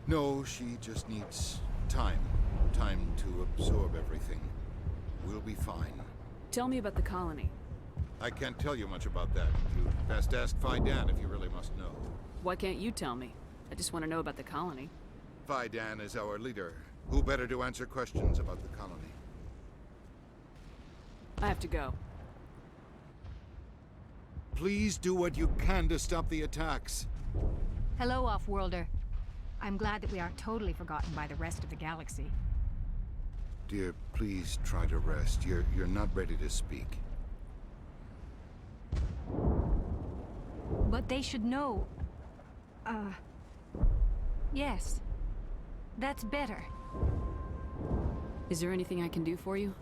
No, she just needs time. Time to absorb everything. We'll be fine. Tell me about the colony. I can't tell you much about that. You best ask Phi Dan if you really must know. Why can't you tell me? I just want to know about the colony. Phi Dan is our leader. Who better to answer questions about the colony? I have to go. Please do what you can to stop the attacks. Hello, Off-Worlder. I'm glad that we aren't totally forgotten by the rest of the galaxy. Dear, please try to rest. You're not ready to speak. But they should know... Yes. That's better. Is there anything I can do for you?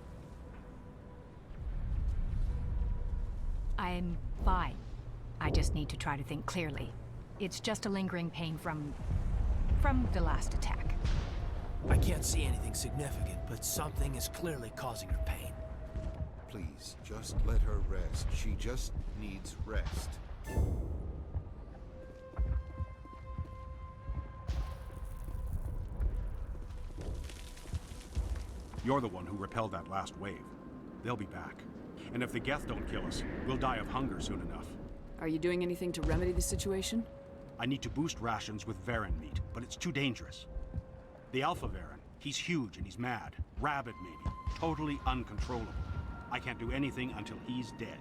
I'm fine. I just need to try to think clearly. It's just a lingering pain from the last attack. I can't see anything significant, but something is clearly causing her pain. Please, just let her rest. She just needs rest. You're the one who repelled that last wave. They'll be back. And if the Geth don't kill us, we'll die of hunger soon enough. Are you doing anything to remedy the situation? I need to boost rations with Varen meat, but it's too dangerous. The Alpha Varen, he's huge and he's mad. Rabid, maybe. Totally uncontrollable. I can't do anything until he's dead.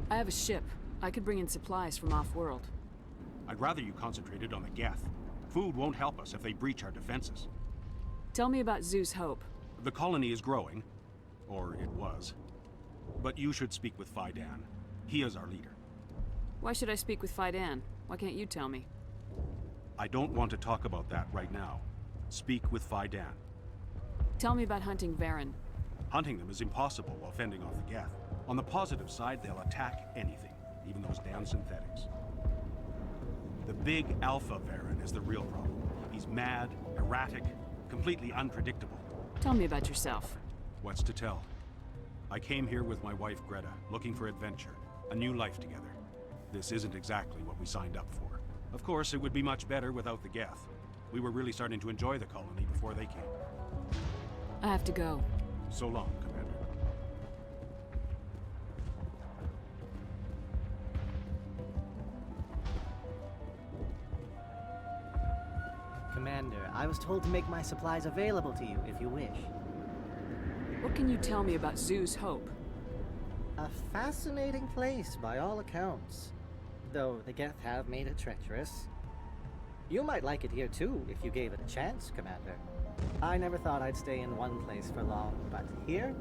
I have a ship. I could bring in supplies from off-world. I'd rather you concentrated on the Geth. Food won't help us if they breach our defenses. Tell me about Zeus Hope. The colony is growing. Or it was. But you should speak with Fidan. He is our leader. Why should I speak with Fidan? Why can't you tell me? I don't want to talk about that right now. Speak with Fidan. Tell me about hunting Varen. Hunting them is impossible while fending off the Geth. On the positive side, they'll attack anything, even those damn synthetics. The big Alpha Varen is the real problem. He's mad, erratic, completely unpredictable. Tell me about yourself. What's to tell? I came here with my wife Greta, looking for adventure, a new life together. This isn't exactly what we signed up for. Of course, it would be much better without the Geth. We were really starting to enjoy the colony before they came. I have to go. So long, Commander. Commander, I was told to make my supplies available to you if you wish. What can you tell me about Zeus Hope? A fascinating place by all accounts. Though the Geth have made it treacherous. You might like it here too, if you gave it a chance, Commander. I never thought I'd stay in one place for long, but here?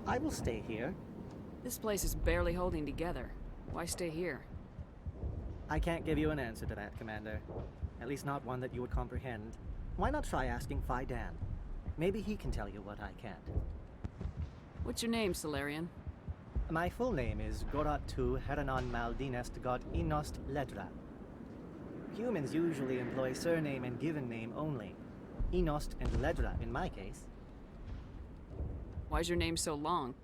I will stay here. This place is barely holding together. Why stay here? I can't give you an answer to that, Commander. At least not one that you would comprehend. Why not try asking Fidan? Maybe he can tell you what I can't. What's your name, Solarian? My full name is Gorat-tu Heranon Maldinest God Inost Ledra. Humans usually employ surname and given name only. Inost and Ledra in my case. Why's your name so long?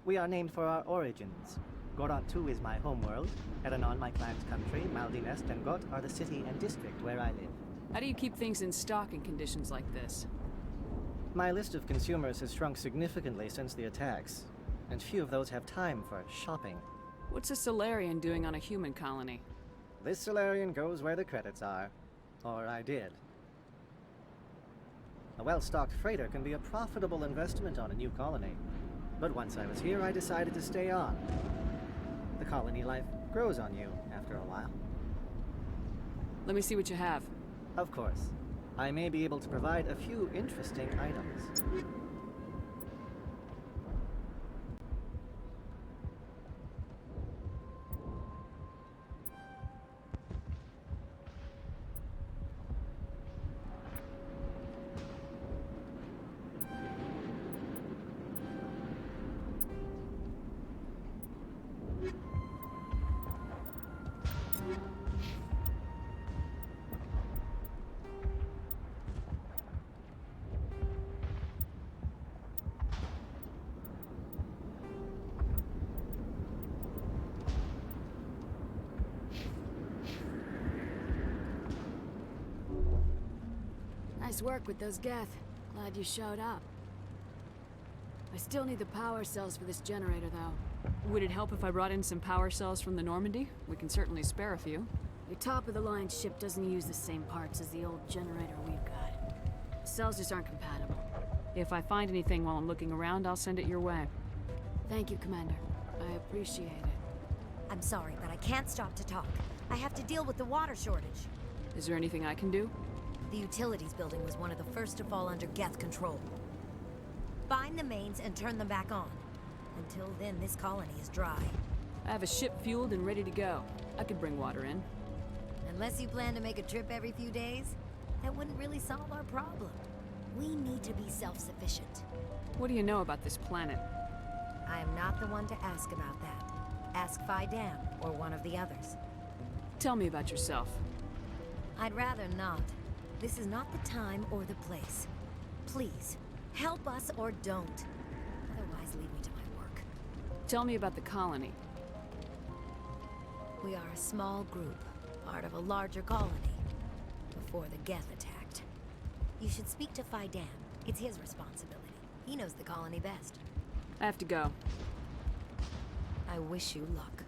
We are named for our origins. Gorat-tu is my homeworld, Heranon my clan's country, Maldinest and Got are the city and district where I live. How do you keep things in stock in conditions like this? My list of consumers has shrunk significantly since the attacks, and few of those have time for shopping. What's a Solarian doing on a human colony? This Solarian goes where the credits are. Or I did. A well-stocked freighter can be a profitable investment on a new colony. But once I was here, I decided to stay on. The colony life grows on you after a while. Let me see what you have. Of course. I may be able to provide a few interesting items. Nice work with those Geth. Glad you showed up. I still need the power cells for this generator, though. Would it help if I brought in some power cells from the Normandy? We can certainly spare a few. The top-of-the-line ship doesn't use the same parts as the old generator we've got. The cells just aren't compatible. If I find anything while I'm looking around, I'll send it your way. Thank you, Commander. I appreciate it. I'm sorry, but I can't stop to talk. I have to deal with the water shortage. Is there anything I can do? The utilities building was one of the first to fall under Geth control. Find the mains and turn them back on. Until then, this colony is dry. I have a ship fueled and ready to go. I could bring water in. Unless you plan to make a trip every few days, that wouldn't really solve our problem. We need to be self-sufficient. What do you know about this planet? I am not the one to ask about that. Ask Fidan or one of the others. Tell me about yourself. I'd rather not. This is not the time or the place. Please, help us or don't. Otherwise, leave me to my work. Tell me about the colony. We are a small group, part of a larger colony, before the Geth attacked. You should speak to Fidan. It's his responsibility. He knows the colony best. I have to go. I wish you luck.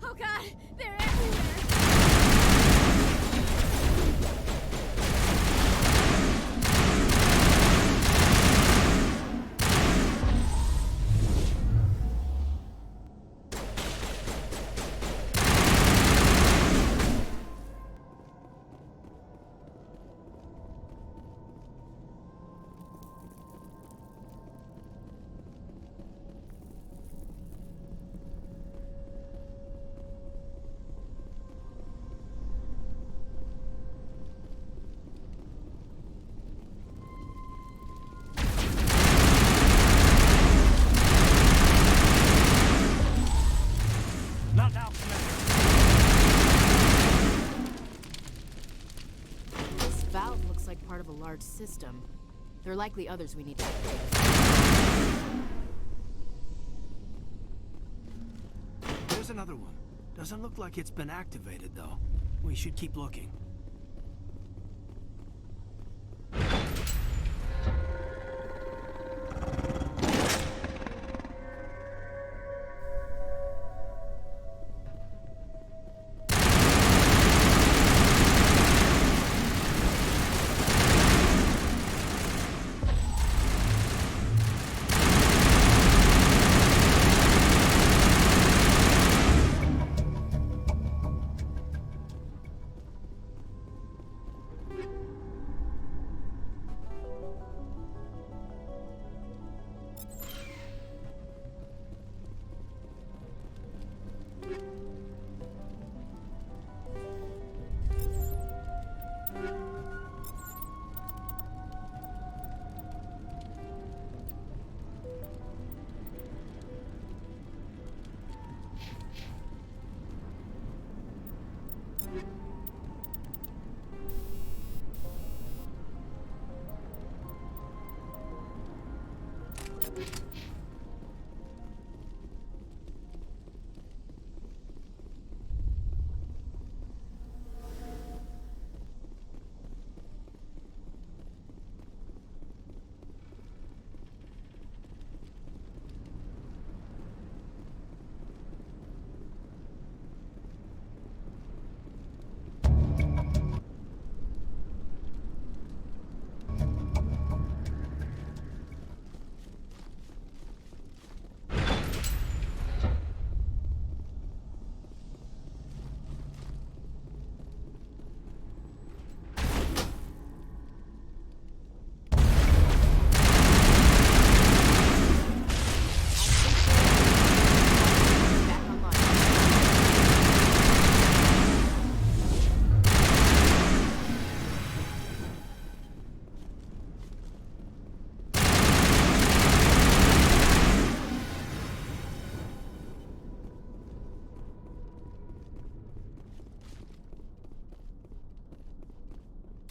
Oh god, they're everywhere! Not now, Commander. This valve looks like part of a large system. There are likely others we need to activate. There's another one. Doesn't look like it's been activated, though. We should keep looking.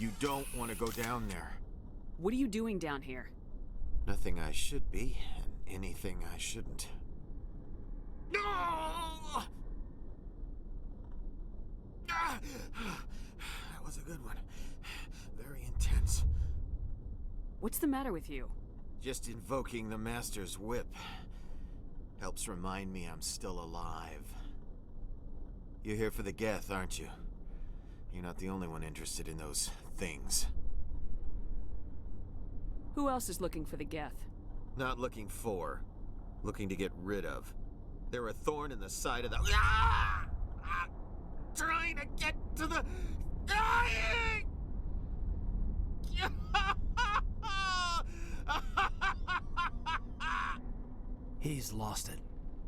You don't want to go down there. What are you doing down here? Nothing I should be, and anything I shouldn't. No! That was a good one. Very intense. What's the matter with you? Just invoking the Master's whip helps remind me I'm still alive. You're here for the Geth, aren't you? You're not the only one interested in those things. Who else is looking for the Geth? Not looking for. Looking to get rid of. They're a thorn in the side of the... Ah! I'm trying to get to the... Dying! He's lost it.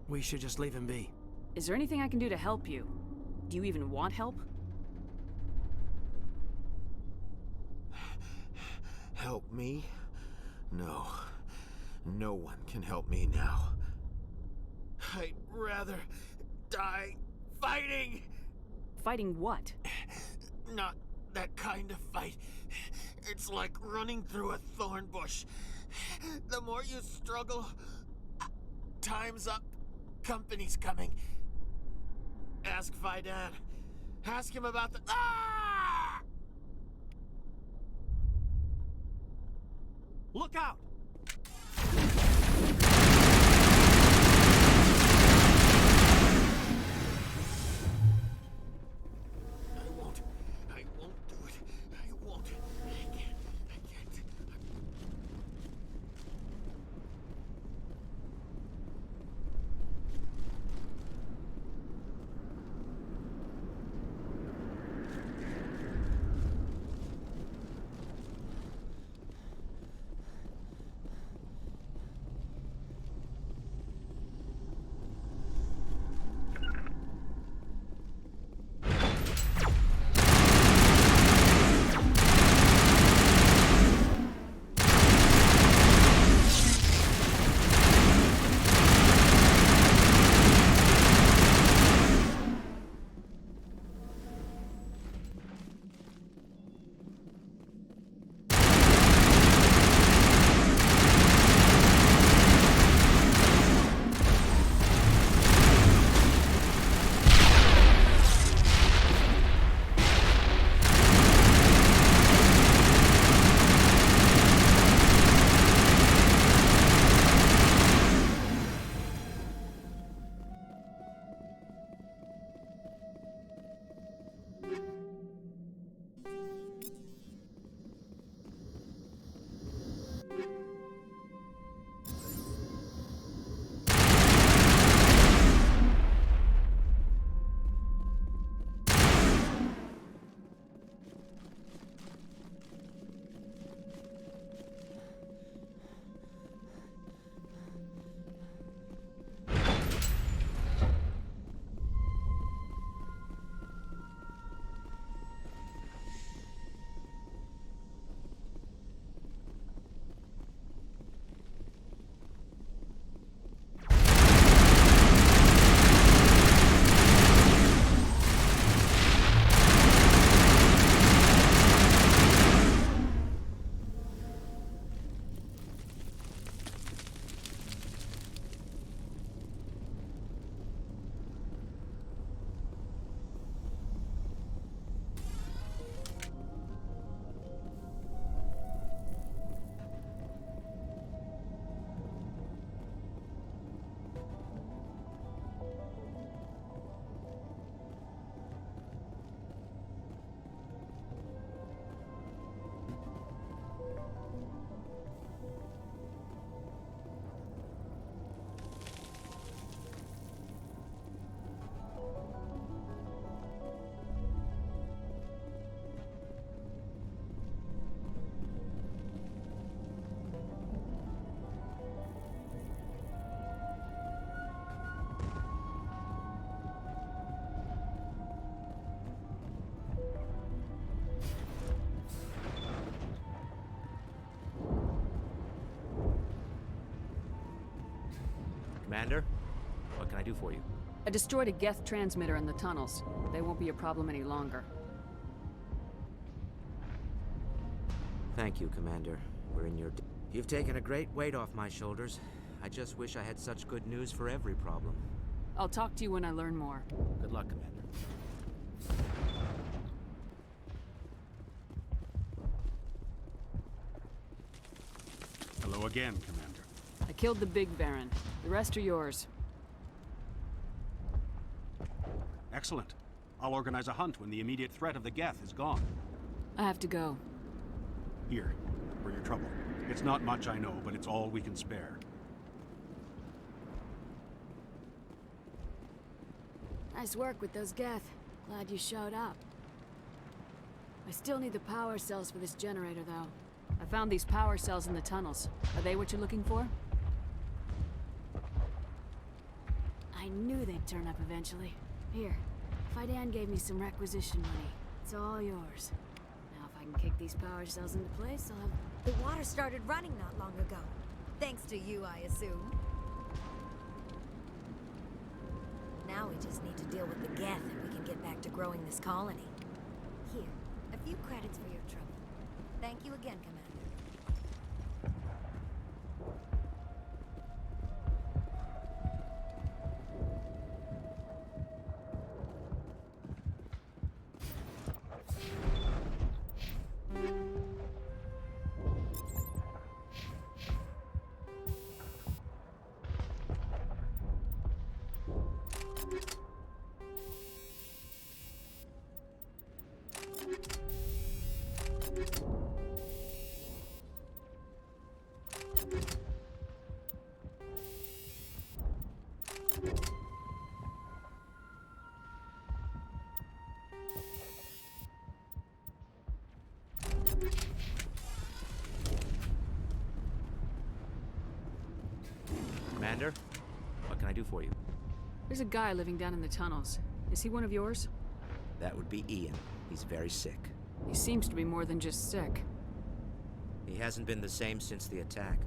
We should just leave him be. Is there anything I can do to help you? Do you even want help? Help me? No. No one can help me now. I'd rather die fighting! Fighting what? Not that kind of fight. It's like running through a thorn bush. The more you struggle, time's up. Company's coming. Ask Vidan. Ask him about the... Ah! Look out! I won't do it. I won't. I can't. Commander, what can I do for you? I destroyed a Geth transmitter in the tunnels. They won't be a problem any longer. Thank you, Commander. We're in your... You've taken a great weight off my shoulders. I just wish I had such good news for every problem. I'll talk to you when I learn more. Good luck, Commander. Hello again, Commander. I killed the Big Baron. The rest are yours. Excellent. I'll organize a hunt when the immediate threat of the Geth is gone. I have to go. Here, for your trouble. It's not much, I know, but it's all we can spare. Nice work with those Geth. Glad you showed up. I still need the power cells for this generator, though. I found these power cells in the tunnels. Are they what you're looking for? knew they'd turn up eventually. Here, Fidan gave me some requisition money. It's all yours. Now if I can kick these power cells into place, I'll have... The water started running not long ago. Thanks to you, I assume. Now we just need to deal with the Geth and we can get back to growing this colony. Here, a few credits for your trouble. Thank you again, Commander. Commander, what can I do for you? There's a guy living down in the tunnels. Is he one of yours? That would be Ian. He's very sick. He seems to be more than just sick. He hasn't been the same since the attack.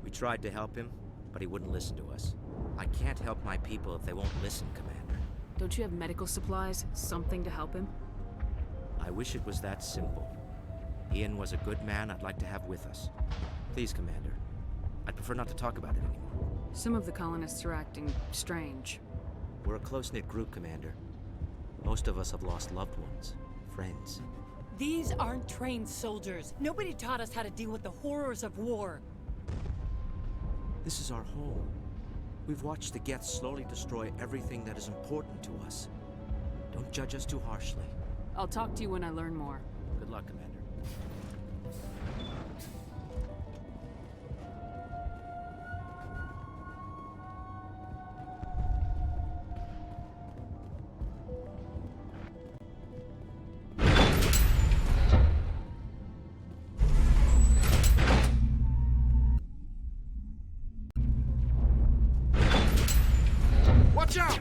We tried to help him, but he wouldn't listen to us. I can't help my people if they won't listen, Commander. Don't you have medical supplies? Something to help him? I wish it was that simple. Ian was a good man I'd like to have with us. Please, Commander. I'd prefer not to talk about it anymore. Some of the colonists are acting strange. We're a close-knit group, Commander. Most of us have lost loved ones, friends. These aren't trained soldiers. Nobody taught us how to deal with the horrors of war. This is our home. We've watched the Geth slowly destroy everything that is important to us. Don't judge us too harshly. I'll talk to you when I learn more. Good luck, Commander. Watch out!